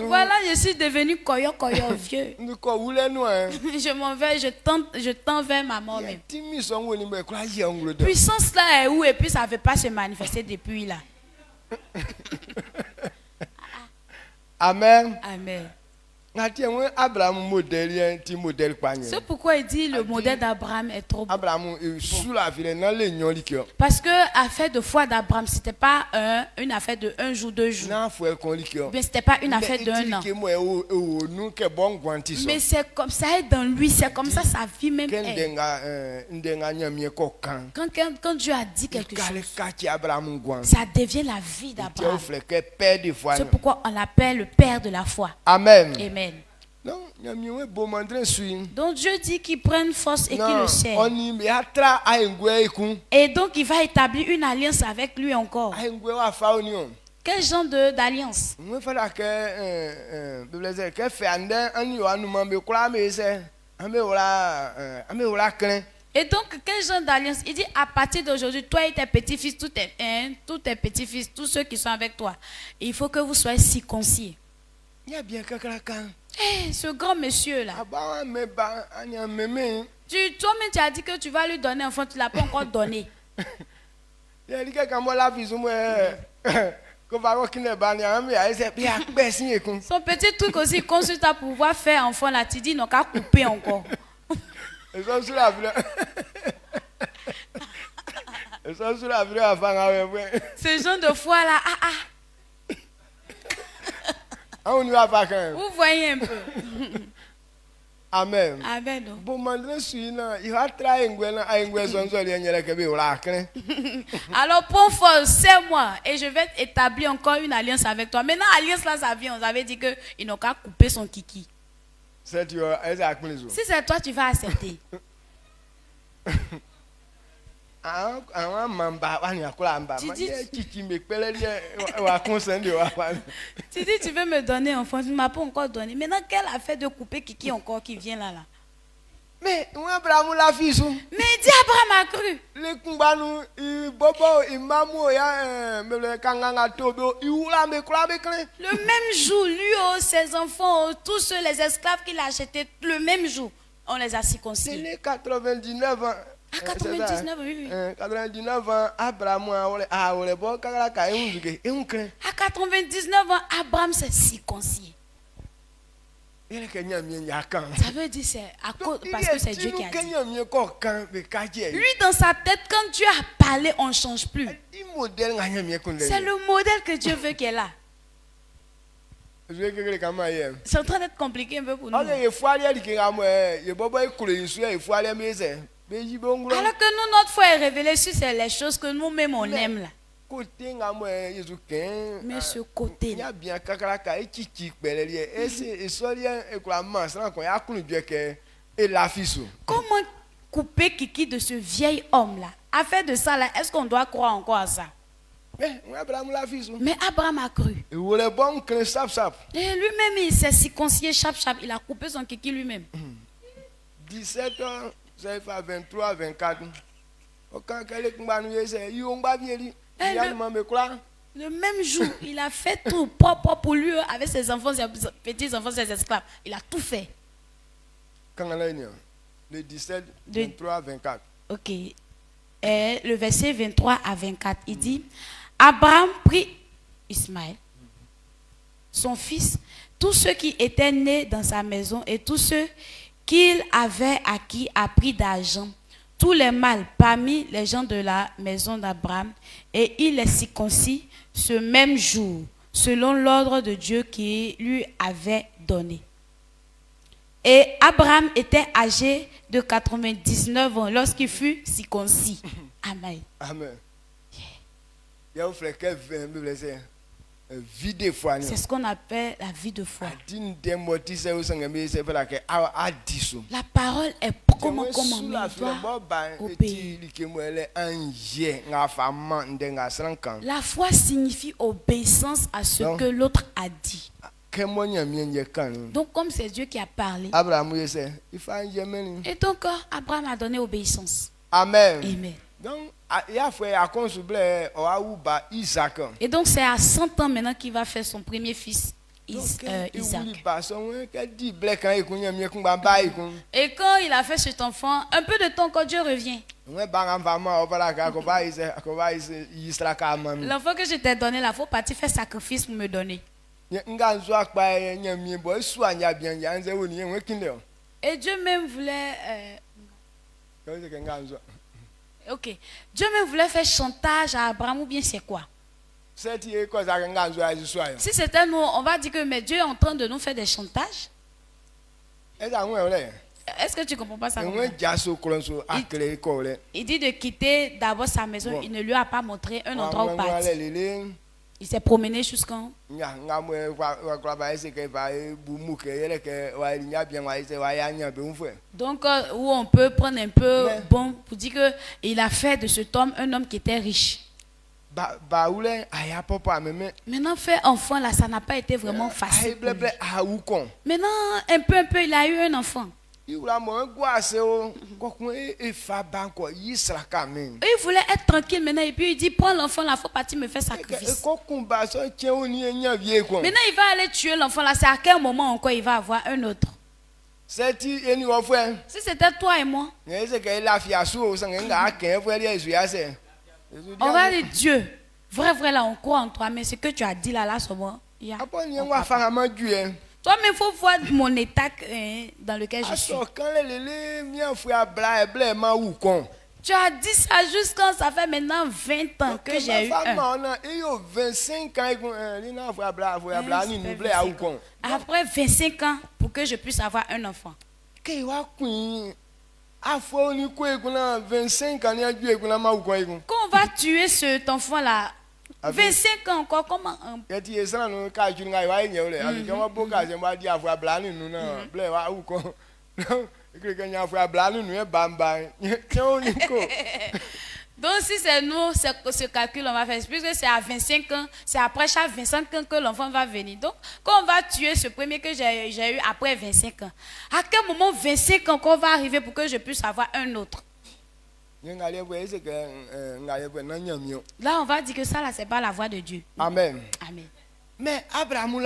Voilà, je suis devenu koyo vieux. Je m'en vais, je tends vers ma mort même. Puissance là est où et puis ça ne veut pas se manifester depuis là. Amen. Amen. C'est pourquoi il dit le modèle d'Abraham est trop beau. Parce que l'affaire de foi d'Abraham, ce n'était pas une affaire de un jour, 2 jours. Mais ce n'était pas une affaire d'un an. Mais c'est comme ça dans lui, c'est comme ça sa vie même est. Quand Dieu a dit quelque chose, ça devient la vie d'Abraham. C'est pourquoi on l'appelle le père de la foi. Amen. Amen. Donc Dieu dit qu'il prenne force et qu'il le sert. Et donc il va établir une alliance avec lui encore. Quel genre d'alliance? Et donc, quel genre d'alliance? Il dit, à partir d'aujourd'hui, toi et tes petits-fils, tous tes petits-fils, tous ceux qui sont avec toi, il faut que vous soyez circoncis. Hey, ce grand monsieur-là. Toi-même, tu as dit que tu vas lui donner un enfant, tu ne l'as pas encore donné. Son petit truc aussi, il consulte à pouvoir faire enfant là, tu dis, ils n'ont qu'à couper encore. Ce genre de foi là, vous voyez un peu. Amen. Amen. Alors, prends force, c'est moi, et je vais établir encore une alliance avec toi. Maintenant, alliance là, ça vient. On avait dit qu'ils n'ont qu'à couper son kiki. Si c'est toi, tu vas accepter. Tu dis, tu veux me donner un enfant, tu ne m'as pas encore donné. Maintenant, quelle affaire de couper kiki encore qui vient là? Mais dit Abraham a cru. Le même jour, lui, ses enfants, tous ceux, les esclaves qu'il a achetés, le même jour, on les a circoncis. 99 ans. À 99, oui. 99 ans, Abraham à 99 ans, Abraham s'est circoncis. Ça veut dire c'est à cause parce que c'est Dieu qui a dit. Lui dans sa tête, quand Dieu a parlé, on ne change plus. C'est le modèle que Dieu veut qu'elle a. C'est en train d'être compliqué un peu pour nous. Alors que nous, notre foi est révélée sur les choses que nous-mêmes on aime là. Mais ce côté-là. Comment couper kiki de ce vieil homme-là? À faire de ça là, est-ce qu'on doit croire encore à ça? Mais Abraham a cru. Et lui-même, il s'est circoncis chap. Il a coupé son kiki lui-même. 17 ans, ça fait 23, 24. Le même jour, il a fait tout propre pour lui avec ses enfants, ses petits-enfants, ses esclaves. Il a tout fait. Le 17, 23, 24. Ok. Le verset 23 à 24, il dit, Abraham prit Ismaël, son fils, tous ceux qui étaient nés dans sa maison et tous ceux qu'il avait acquis à prix d'argent, tous les mâles parmi les gens de la maison d'Abraham, et il les circoncis ce même jour, selon l'ordre de Dieu qui lui avait donné. Et Abraham était âgé de 99 ans lorsqu'il fut circoncis. Amen. Amen. C'est ce qu'on appelle la vie de foi. La parole est comment on doit obéir. La foi signifie obéissance à ce que l'autre a dit. Donc comme c'est Dieu qui a parlé, et donc Abraham a donné obéissance. Amen. Amen. Donc, et donc c'est à 100 ans maintenant qu'il va faire son premier fils, Isaac. Et quand il a fait cet enfant, un peu de temps quand Dieu revient, l'enfant que je t'ai donné là, il faut partir faire sacrifice pour me donner. Et Dieu même voulait... Ok. Dieu même voulait faire chantage à Abraham ou bien c'est quoi? Si c'était nous, on va dire que mais Dieu est en train de nous faire des chantages. Est-ce que tu comprends pas ça? Il dit de quitter d'abord sa maison. Il ne lui a pas montré un endroit où partir. Il s'est promené jusqu'en... Donc, où on peut prendre un peu bon pour dire qu'il a fait de cet homme un homme qui était riche. Maintenant, faire enfant là, ça n'a pas été vraiment facile pour lui. Maintenant, un peu, il a eu un enfant. Il voulait être tranquille maintenant et puis il dit prends l'enfant là, faut partir me faire sacrifice. Maintenant il va aller tuer l'enfant là, c'est à quel moment encore il va avoir un autre? Si c'était toi et moi, on va dire Dieu, vrai là on croit en toi, mais ce que tu as dit là c'est bon. Toi, mais il faut voir mon état dans lequel je suis. Tu as dit ça juste quand ça fait maintenant 20 ans que j'ai eu un. Après 25 ans pour que je puisse avoir un enfant. Quand on va tuer cet enfant-là, 25 ans encore, comment? Donc si c'est nous, ce calcul on va faire, puisque c'est à 25 ans, c'est après chaque 25 ans que l'enfant va venir. Donc quand on va tuer ce premier que j'ai eu après 25 ans, à quel moment 25 ans qu'on va arriver pour que je puisse avoir un autre? Là, on va dire que ça, là, c'est pas la voix de Dieu. Amen. Amen. Mais Abraham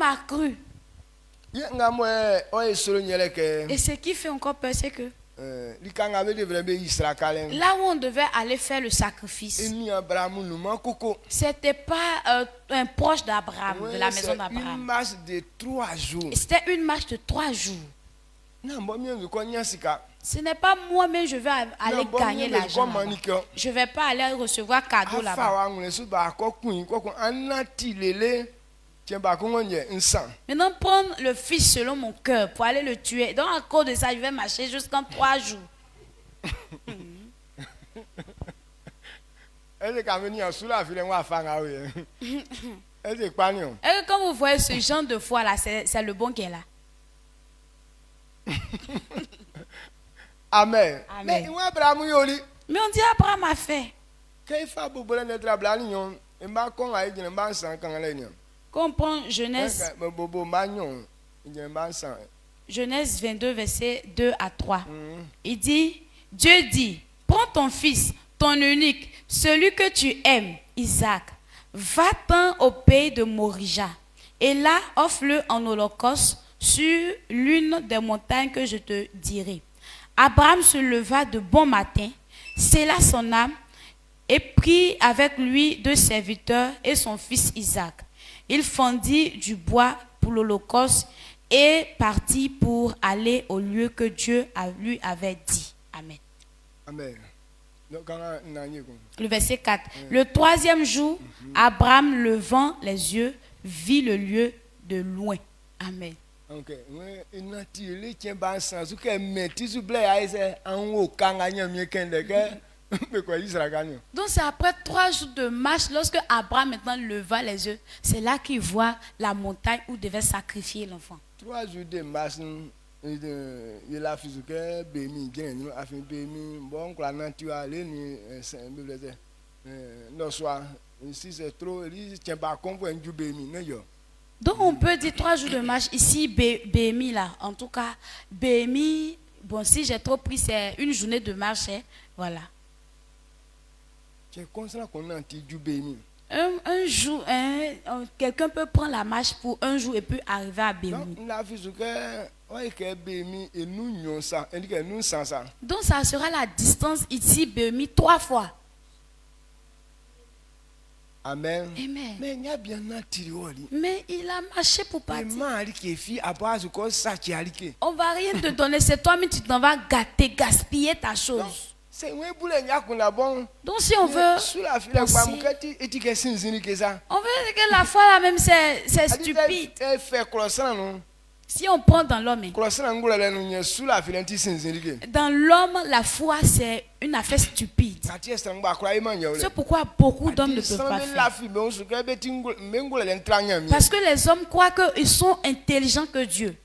a cru. Et ce qui fait encore peur, c'est que là où on devait aller faire le sacrifice, c'était pas un proche d'Abraham, de la maison d'Abraham. Une marche de 3 jours. C'était une marche de 3 jours. Ce n'est pas moi-même je vais aller gagner l'argent. Je ne vais pas aller recevoir cadeau là-bas. Maintenant, prendre le fils selon mon cœur pour aller le tuer. Donc, à cause de ça, je vais marcher jusqu'en 3 jours. Et comme vous voyez ce genre de foi là, c'est le bon qui est là. Amen. Amen. Mais on dit Abraham a fait. Comprends Genèse 22, verset 2 à 3. Il dit, Dieu dit, prends ton fils, ton unique, celui que tu aimes, Isaac, va-t'en au pays de Morija, et là offre-le en holocauste sur l'une des montagnes que je te dirai. Abraham se leva de bon matin, scella son âme et prit avec lui 2 serviteurs et son fils Isaac. Il fendit du bois pour l'holocauste et partit pour aller au lieu que Dieu lui avait dit. Amen. Amen. Le verset 4. Le 3e jour, Abraham levant les yeux, vit le lieu de loin. Amen. Donc c'est après 3 jours de marche, lorsque Abraham maintenant leva les yeux, c'est là qu'il voit la montagne où devait sacrifier l'enfant. 3 jours de marche, il a fait ce que donc on peut dire 3 jours de marche ici, BMI là. En tout cas, BMI, bon si j'ai trop pris, c'est une journée de marche, hein, voilà. Un jour, quelqu'un peut prendre la marche pour un jour et puis arriver à BMI. Donc ça sera la distance ici, BMI 3 fois. Amen. Amen. Mais il a marché pour partir. On va rien te donner, c'est toi-même tu t'en vas gâter, gaspiller ta chose. Donc si on veut que la foi là même c'est stupide. Si on prend dans l'homme, dans l'homme la foi c'est une affaire stupide. C'est pourquoi beaucoup d'hommes ne peuvent pas faire. Parce que les hommes croient qu'ils sont intelligents que Dieu.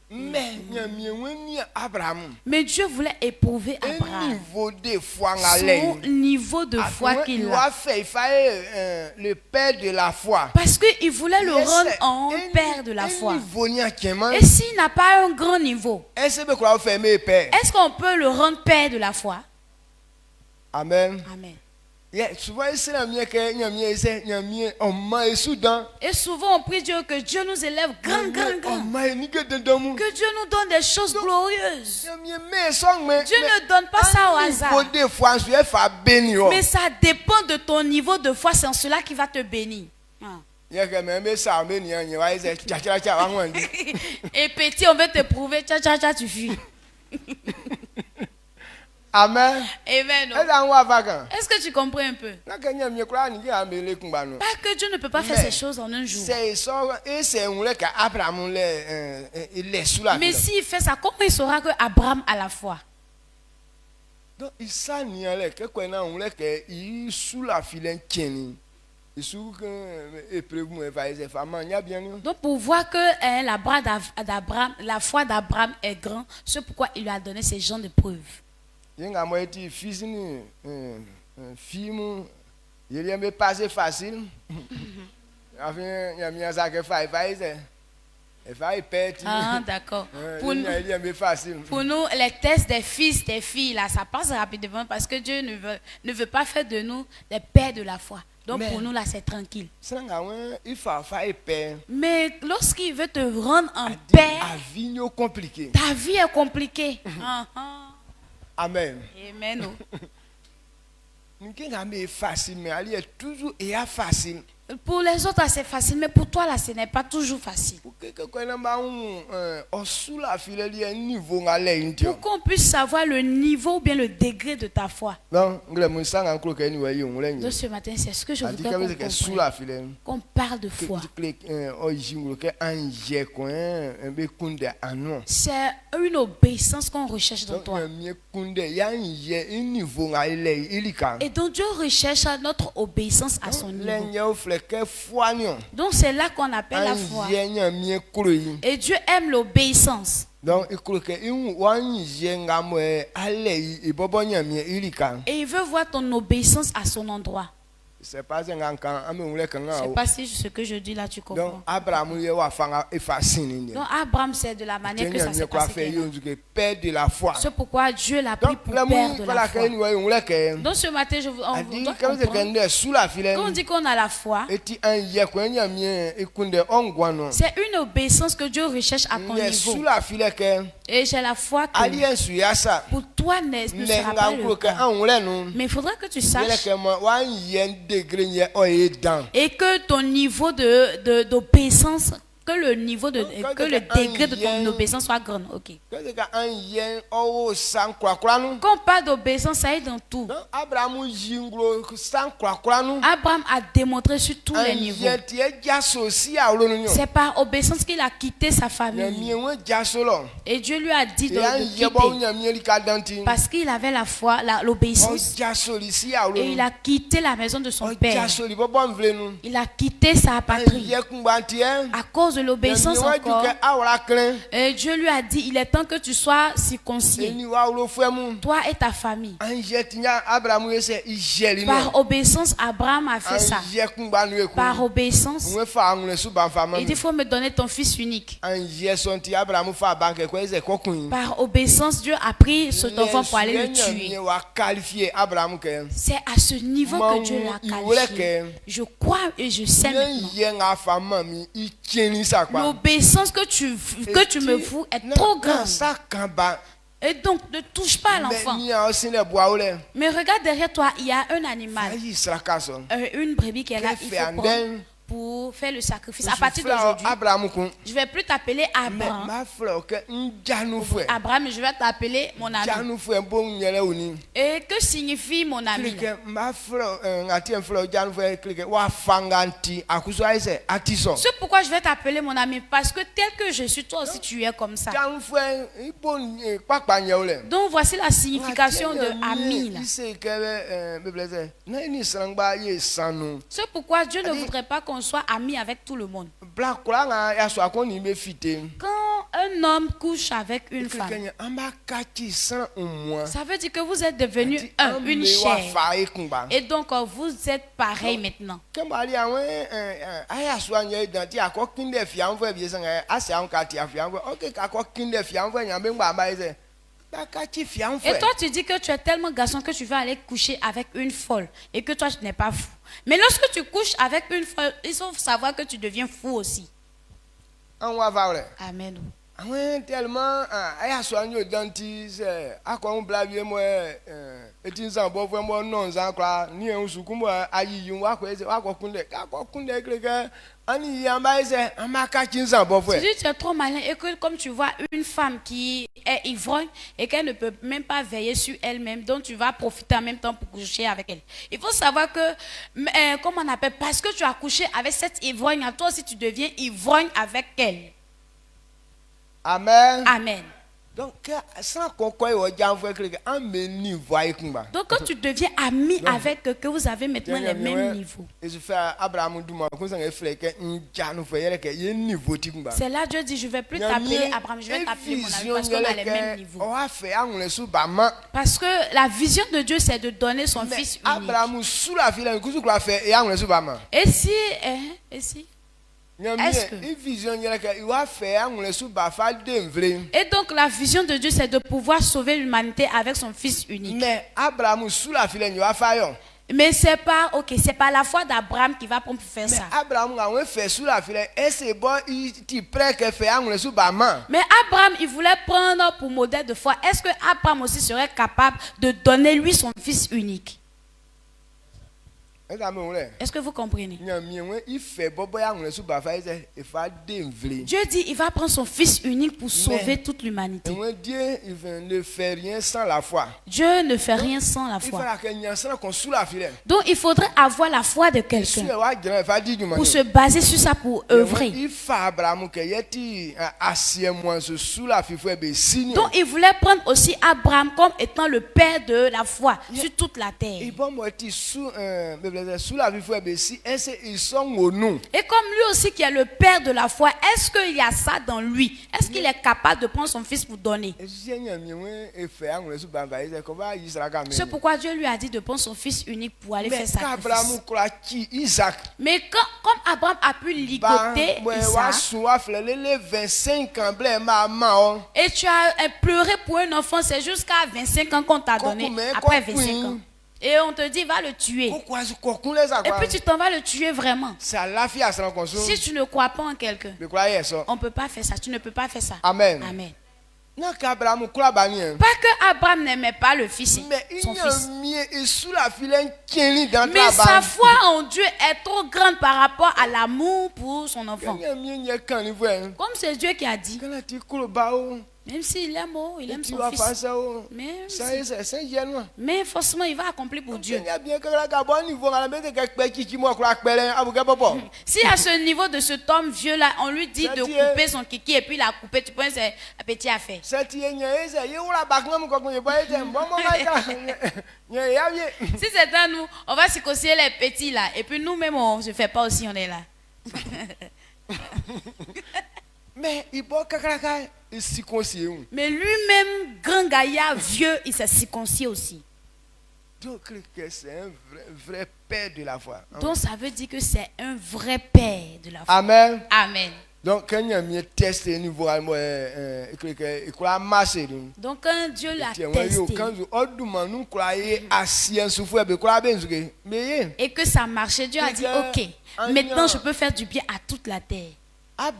Mais Dieu voulait éprouver Abraham. Son niveau de foi qu'il a. Le père de la foi. Parce qu'il voulait le rendre en père de la foi. Et s'il n'a pas un grand niveau, est-ce qu'on peut le rendre père de la foi? Amen. Amen. Et souvent on prie Dieu que Dieu nous élève grand. Que Dieu nous donne des choses glorieuses. Dieu ne donne pas ça au hasard. Mais ça dépend de ton niveau de foi. C'est en cela qu'il va te bénir. Et petit, on veut te prouver. Tu fuis. Amen. Amen. Est-ce que tu comprends un peu? Pas que Dieu ne peut pas faire ces choses en un jour. Mais s'il fait ça, comment il saura que Abraham a la foi? Donc pour voir que la foi d'Abraham est grande, c'est pourquoi il lui a donné ces genres de preuves. Film, il est passé facile. Ah, d'accord. Pour nous, les tests des fils, des filles, là, ça passe rapidement parce que Dieu ne veut pas faire de nous des pères de la foi. Donc pour nous, là, c'est tranquille. Mais lorsqu'il veut te rendre un père, ta vie est compliquée. Amen. Amen. Pour les autres, c'est facile, mais pour toi, là, ce n'est pas toujours facile. Pour qu'on puisse savoir le niveau ou bien le degré de ta foi. Donc ce matin, c'est ce que je voudrais qu'on parle de foi. C'est une obéissance qu'on recherche dans toi. Et donc Dieu recherche notre obéissance à son niveau. Donc c'est là qu'on appelle la foi. Et Dieu aime l'obéissance. Et il veut voir ton obéissance à son endroit. C'est pas si ce que je dis là, tu comprends. Donc Abraham, c'est de la manière que ça s'est passé. C'est pourquoi Dieu l'a pris pour père de la foi. Donc ce matin, on doit comprendre. Quand on dit qu'on a la foi, c'est une obéissance que Dieu recherche à ton niveau. Et j'ai la foi que pour toi ne sera pas le cas. Mais il faudra que tu saches et que ton niveau d'obéissance, que le degré de ton obéissance soit grand. Ok. Quand on parle d'obéissance, ça est dans tout. Abraham a démontré sur tous les niveaux. C'est par obéissance qu'il a quitté sa famille. Et Dieu lui a dit de quitter. Parce qu'il avait la foi, l'obéissance. Et il a quitté la maison de son père. Il a quitté sa patrie. À cause de l'obéissance encore. Et Dieu lui a dit, il est temps que tu sois circoncis. Toi et ta famille. Par obéissance, Abraham a fait ça. Par obéissance, il dit, il faut me donner ton fils unique. Par obéissance, Dieu a pris cet enfant pour aller le tuer. C'est à ce niveau que Dieu l'a qualifié. Je crois et je sais maintenant. L'obéissance que tu me fous est trop grande. Et donc, ne touche pas à l'enfant. Mais regarde derrière toi, il y a un animal. Une brebis qui est là. Il faut prendre pour faire le sacrifice. À partir d'aujourd'hui, je ne vais plus t'appeler Abraham. Abraham, je vais t'appeler mon ami. Et que signifie mon ami? C'est pourquoi je vais t'appeler mon ami, parce que tel que je suis, toi aussi tu es comme ça. Donc voici la signification de ami là. C'est pourquoi Dieu ne voudrait pas qu'on soit amis avec tout le monde. Quand un homme couche avec une femme, ça veut dire que vous êtes devenus une chair. Et donc vous êtes pareil maintenant. Et toi tu dis que tu es tellement garçon que tu vas aller coucher avec une folle et que toi tu n'es pas fou. Mais lorsque tu couches avec une folle, il faut savoir que tu deviens fou aussi. Amen. Tellement tu es trop malin et que comme tu vois une femme qui est ivrogne et qu'elle ne peut même pas veiller sur elle-même, donc tu vas profiter en même temps pour coucher avec elle. Il faut savoir que, comment on appelle, parce que tu as couché avec cette ivrogne, toi aussi tu deviens ivrogne avec elle. Amen. Amen. Donc quand tu deviens ami avec que vous avez maintenant les mêmes niveaux. C'est là Dieu dit, je ne vais plus t'appeler Abraham, je vais t'appeler mon ami parce qu'on a les mêmes niveaux. Parce que la vision de Dieu c'est de donner son fils unique. Et si est-ce que... Et donc la vision de Dieu c'est de pouvoir sauver l'humanité avec son fils unique. Mais c'est pas c'est pas la foi d'Abraham qui va pour faire ça. Mais Abraham il voulait prendre pour modèle de foi. Est-ce que Abraham aussi serait capable de donner lui son fils unique? Est-ce que vous comprenez? Dieu dit il va prendre son fils unique pour sauver toute l'humanité. Dieu ne fait rien sans la foi. Dieu ne fait rien sans la foi. Donc il faudrait avoir la foi de quelqu'un pour se baser sur ça pour œuvrer. Donc il voulait prendre aussi Abraham comme étant le père de la foi sur toute la terre. Et comme lui aussi qui est le père de la foi, est-ce qu'il y a ça dans lui? Est-ce qu'il est capable de prendre son fils pour donner? C'est pourquoi Dieu lui a dit de prendre son fils unique pour aller faire sacrifice. Mais comme Abraham a pu ligoter Isaac, et tu as pleuré pour un enfant, c'est jusqu'à 25 ans qu'on t'a donné, après 25 ans. Et on te dit va le tuer. Et puis tu t'en vas le tuer vraiment. Si tu ne crois pas en quelqu'un, on ne peut pas faire ça. Tu ne peux pas faire ça. Amen. Amen. Pas que Abraham n'aimait pas le fils, son fils. Mais sa foi en Dieu est trop grande par rapport à l'amour pour son enfant. Comme c'est Dieu qui a dit. Même s'il aime, il aime son fils. Mais forcément, il va accomplir pour Dieu. Si à ce niveau de cet homme vieux-là, on lui dit de couper son kiki et puis il a coupé, tu penses que c'est un petit affaire. Si c'est à nous, on va circonciser les petits là. Et puis nous-mêmes, on ne se fait pas aussi, on est là. Mais lui-même, grand gaillard, vieux, il s'est circoncis aussi. Donc c'est un vrai père de la foi. Donc ça veut dire que c'est un vrai père de la foi. Amen. Amen. Donc quand Dieu l'a testé, et que ça marchait, Dieu a dit ok, maintenant je peux faire du bien à toute la terre. À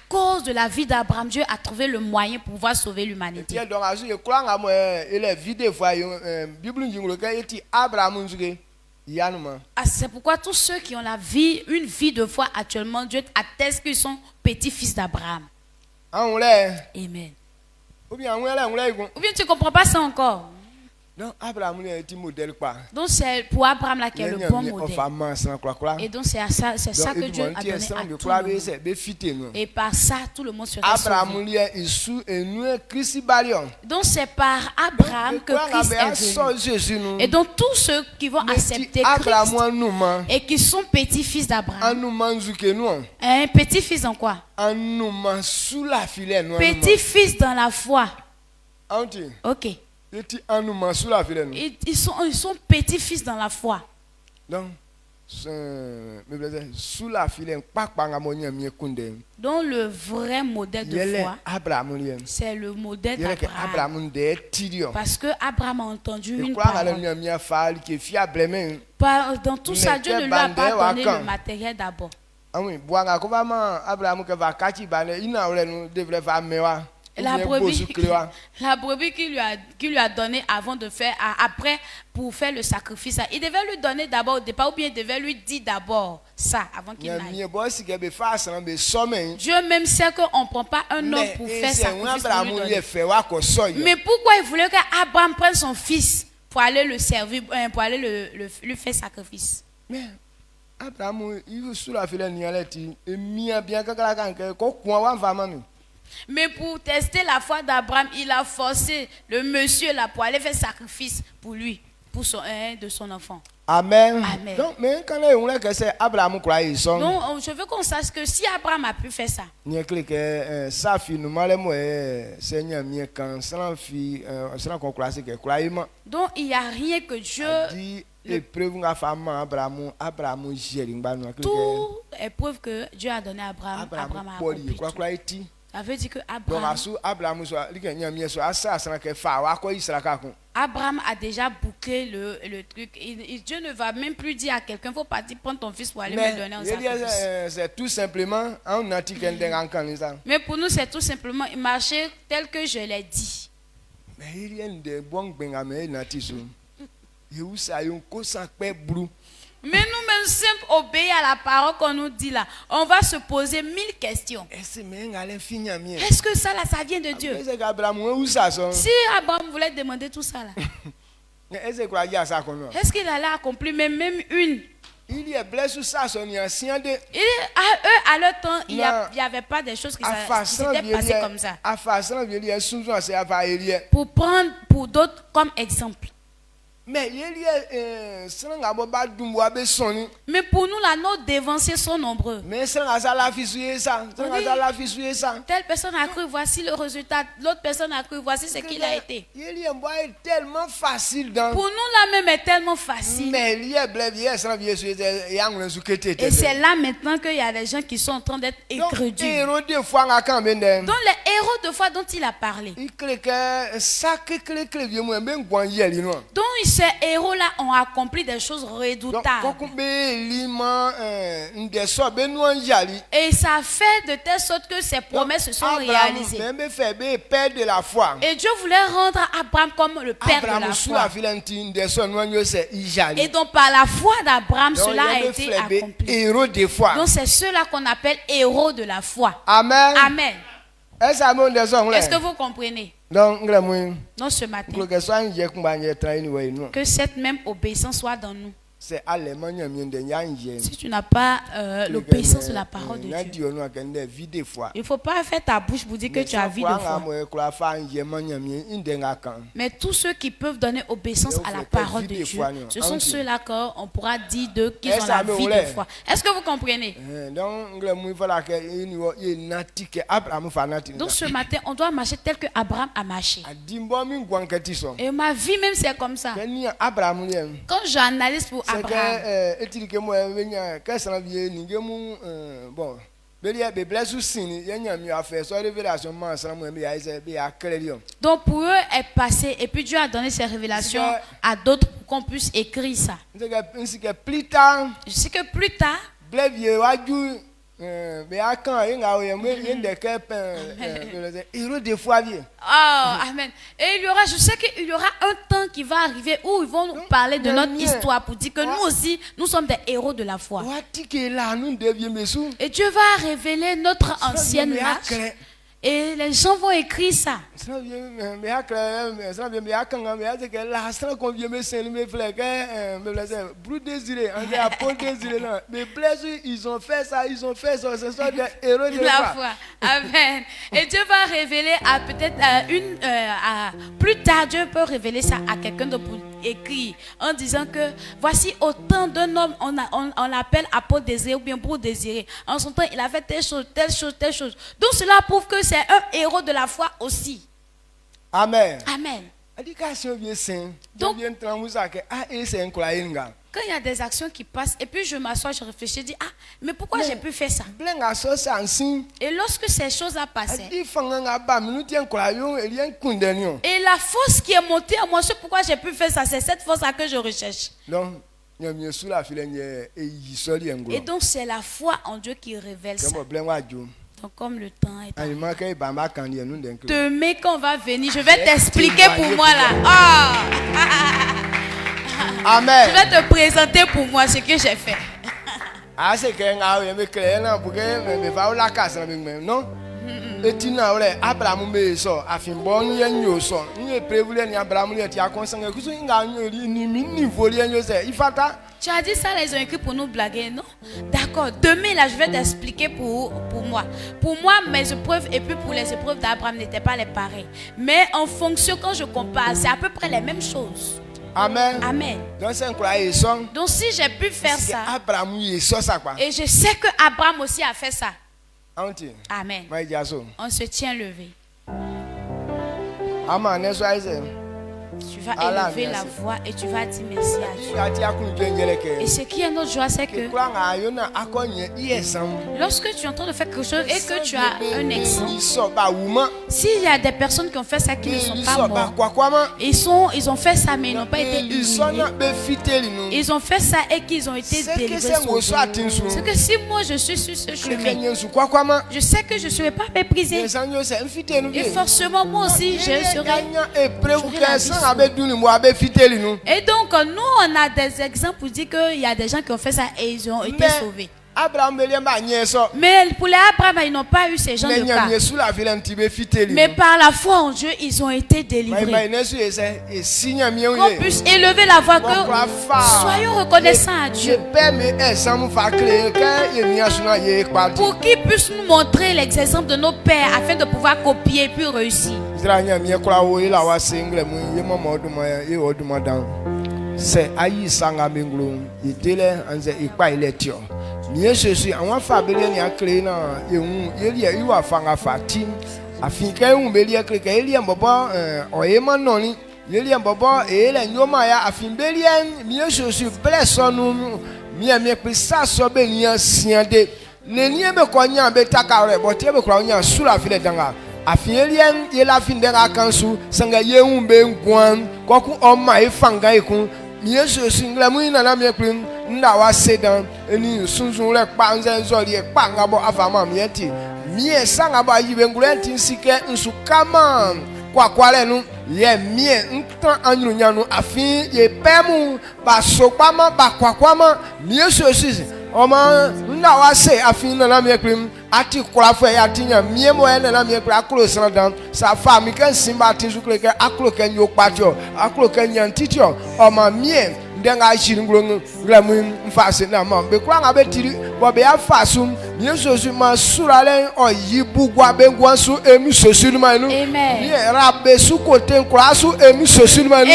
cause de la vie d'Abraham, Dieu a trouvé le moyen pour pouvoir sauver l'humanité. C'est pourquoi tous ceux qui ont une vie de foi actuellement, Dieu atteste qu'ils sont petits-fils d'Abraham. Amen. Ou bien tu ne comprends pas ça encore? Donc c'est pour Abraham là qui est le bon modèle. Et donc c'est ça que Dieu a donné à tout le monde. Et par ça, tout le monde sera sauvé. Donc c'est par Abraham que Christ est venu. Et donc tous ceux qui vont accepter Christ et qui sont petits-fils d'Abraham. Un petit-fils en quoi? Petit-fils dans la foi. Ok. Ils sont petits-fils dans la foi. Donc le vrai modèle de foi, c'est le modèle d'Abraham. Parce que Abraham a entendu une parole. Dans tout ça, Dieu ne lui a pas donné le matériel d'abord. La brebis qu'il lui a donné avant de faire, après pour faire le sacrifice, il devait lui donner d'abord au départ, ou bien il devait lui dire d'abord ça avant qu'il n'aille. Dieu même sait qu'on ne prend pas un homme pour faire sacrifice pour lui donner. Mais pourquoi il voulait qu'Abraham prenne son fils pour aller le servir, pour aller lui faire sacrifice? Mais Abraham, il sous la Mais pour tester la foi d'Abraham, il a forcé le monsieur là pour aller faire sacrifice pour lui, pour de son enfant. Amen. Amen. Donc, je veux qu'on sache que si Abraham a pu faire ça, donc il n'y a rien que Dieu... Tout est preuve que Dieu a donné à Abraham, Abraham a accompli. Ça veut dire que Abraham a déjà bouclé le truc. Dieu ne va même plus dire à quelqu'un, il faut partir prendre ton fils pour aller me donner un sacrifice. C'est tout simplement, mais pour nous, c'est tout simplement marcher tel que je l'ai dit. Mais nous-mêmes, simples, obéir à la parole qu'on nous dit là, on va se poser 1000 questions. Est-ce que ça là, ça vient de Dieu? Si Abraham voulait demander tout ça là, est-ce qu'il allait accomplir même une? À leur temps, il n'y avait pas des choses qui s'étaient passées comme ça. Pour prendre pour d'autres comme exemple. Mais pour nous là, nos dévanciers sont nombreux. Telle personne a cru, voici le résultat. L'autre personne a cru, voici ce qu'il a été. Pour nous là même est tellement facile. Et c'est là maintenant qu'il y a des gens qui sont en train d'être incrédules. Donc les héros de foi dont il a parlé. Donc ces héros-là ont accompli des choses redoutables. Et ça fait de telle sorte que ces promesses se sont réalisées. Et Dieu voulait rendre Abraham comme le père de la foi. Et donc par la foi d'Abraham, cela a été accompli. Donc c'est ceux-là qu'on appelle héros de la foi. Amen. Amen. Est-ce que vous comprenez? Non, ce matin, que cette même obéissance soit dans nous. Si tu n'as pas l'obéissance de la parole de Dieu, il ne faut pas faire ta bouche pour dire que tu as vie de foi. Mais tous ceux qui peuvent donner obéissance à la parole de Dieu, ce sont ceux-là qu'on pourra dire d'eux qu'ils ont la vie de foi. Est-ce que vous comprenez? Donc ce matin, on doit marcher tel que Abraham a marché. Et ma vie même c'est comme ça. Quand j'analyse pour Abraham, donc pour eux est passé et puis Dieu a donné ses révélations à d'autres pour qu'on puisse écrire ça. Plus tard, Je sais que plus tard, amen. Et je sais qu'il y aura un temps qui va arriver où ils vont nous parler de notre histoire pour dire que nous aussi, nous sommes des héros de la foi. Et Dieu va révéler notre ancienne marche. Et les gens vont écrire ça. Ils ont fait ça, ce sont des héros de la foi. Amen. Et Dieu va révéler à peut-être plus tard, Dieu peut révéler ça à quelqu'un de pour écrire en disant que voici autant d'un homme, on l'appelle apôtre désiré ou bien pour désirer. En son temps, il a fait telle chose. Donc cela prouve que c'est un héros de la foi aussi. Amen. Amen. Donc, quand il y a des actions qui passent, et puis je m'assois, je réfléchis, je dis, mais pourquoi j'ai pu faire ça? Et lorsque ces choses-là passaient, et la force qui est montée à moi, c'est pourquoi j'ai pu faire ça, c'est cette force-là que je recherche. Et donc c'est la foi en Dieu qui révèle ça. Donc comme le temps est demain quand on va venir, je vais t'expliquer pour moi là. Amen. Je vais te présenter pour moi ce que j'ai fait. Non? Tu as dit ça, ils ont écrit pour nous blaguer, non? D'accord. Demain, là, je vais t'expliquer pour moi. Pour moi, mes épreuves et puis pour les épreuves d'Abraham n'étaient pas les pareilles. Mais en fonction, quand je compare, c'est à peu près les mêmes choses. Amen. Amen. Donc si j'ai pu faire ça, et je sais que Abraham aussi a fait ça. Amen. On se tient levé. Tu vas élever la voix et tu vas dire merci à Dieu. Et ce qui est notre joie, c'est que lorsque tu entends de faire quelque chose et que tu as un exemple, s'il y a des personnes qui ont fait ça qui ne sont pas morts, ils ont fait ça mais ils n'ont pas été humiliés. Ils ont fait ça et qu'ils ont été délivrés. C'est que si moi je suis sur ce chemin, je sais que je ne serai pas méprisé. Et forcément moi aussi je serai. Et donc nous on a des exemples pour dire qu'il y a des gens qui ont fait ça et ils ont été sauvés. Mais pour les Abraham, ils n'ont pas eu ces gens de cas. Mais par la foi en Dieu, ils ont été délivrés. Qu'on puisse élever la voix, que soyons reconnaissants à Dieu. Pour qu'ils puissent nous montrer l'exemple de nos pères afin de pouvoir copier et puis réussir. C'est ayi sanga minglo itele anze ikpa iletio mie sesu awon fabele ni akle na ehun yelie iwa fanga fati afika ehun belie kleke elie mbobo oyema noni yelie mbobo ele nyoma ya afimbelie mie sesu blessonu mie pisa so be nia siande le nie be konya be takare botie be kra nya sura file danga afien yela findera kansu sanga yehun be ngwan koku oma ifanga ikun Yesu singla muina na mieklim nda wa sedan eni sunsun le pa nze zoli e pa ngabo afama mieti mie sanga ba yibe ngulenti nsike nsukama kwa lenu ye mie ntan anyunyanu afin ye pemu ba sopama ba kwakwama Yesu sisi oma nda wa se afin na mieklim ati kwafo ya tinya mie mo ene na mieklim aklo sandan sa fami kan simba tinzukle ke aklo ken yo patio aklo ken yantitio oma mie ndenga shiri ngulongo nglamu mfase na ma be kwa nga betiri bo be afasum Yesu ma surale oyibugwa bengwa su emi sosulu manu ye rabbe su kote nkwa su emi sosulu manu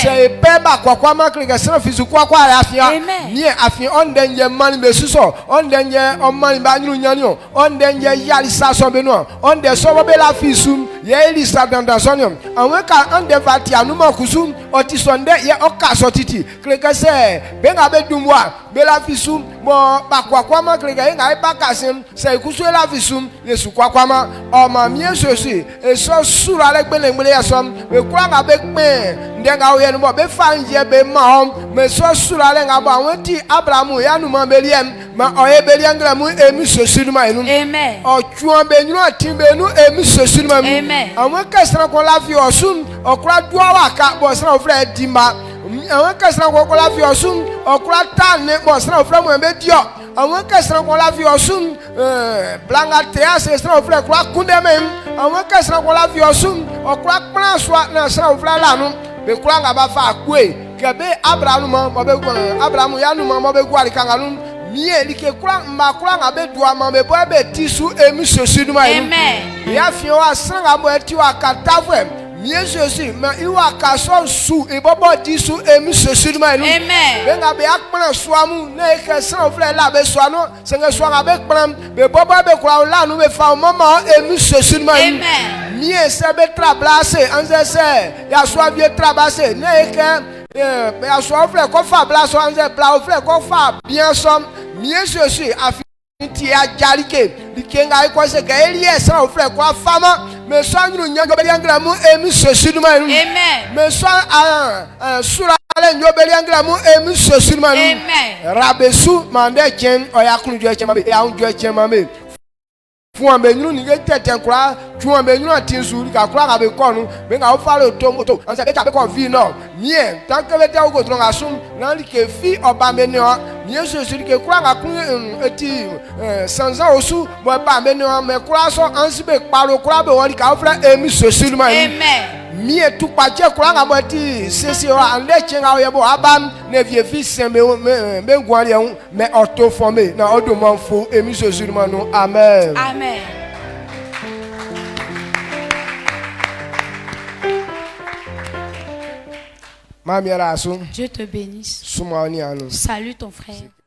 se peba kwa maklika sana fisu kwa afia ni afia ondenje mani be suso ondenje omani ba nyuru nyanyo ondenje yali saso beno onde so bo be la fisum Yeli Sadan Dasonium, and we can undervati Anuma Kusum, or Tisonde, ye Oka Sotiti, Clegase, Bengabe Dumwa, Bela Fisum, Mo Bakwakwama, Clegay, Bakasim, say Kusuela Fisum, Yesukwama, or Mamie Sosi, a so sura like Belengliasom, we cram a big man, then I will be found ye be Mahom, me so sura like about Abramu Yanuma Belian, ma Oebelian Gramu, Emis Silmainum, Amen. Or Chuan Benua Timbenu, Emis Silmainum, Amen. and when Castra your soon, or Crad Dwaka was no Fred Dimba, and when Castra your soon, or Crad Tan was no from a meteor, and when Castra your soon, Blanca Teas is no Fred Crack Kundamem, and when Castra your soon, or Crack Planswat National Flalanum, the Krang Abafa Quay, Gabe Abraham, Abraham Yanuma, Mobile Kangalum. Mie like kura makura abe dua mame boy be tisu emi sosu ma enu. Amen. Ya fi wa san abo eti wa katafwe. Mie sosu ma iwa kaso su ibobo tisu emi sosu ma enu. Amen. Ben abe akpana suamu na eke san ofle la be suano senge suan abe kpam be bobo be kura la nu be fa mama emi sosu ma enu. Amen. Mie se be trablase anze se ya swa vie trabase na eke ya swa ofle ko fa blaso anze bla ofle ko fa bien som. Mie sosu afinti a jarike likenga ikwase ka elie san ofle kwa fama me so anyu nyango be yangramu emi sosu ma enu. Amen. Me so sura ale nyobeli yangramu emi sosu ma enu. Amen. Rabesu mande chen oyakunu jo chen ma be ya unjo chen ma me fún ambenyunu ni tete kura fún ambenyunu atinsu ka kura ka be konu be nga ofalo tomoto anse be ta be kon fi no mie tanke be ta ogo tron asum na li ke fi oba menio mie so so ke kura ka kun eti sanza osu mo ba menio me kura so ansi be paro kura be won ka ofra emi so silma. Amen. Mie tu pache kura ka moti sesi o ande chenga o yebo abam ne vie fi sembe me ngwale un me auto formé na odo manfo emi so silma no. Amen. Amen. Dieu te bénisse. Salue ton frère.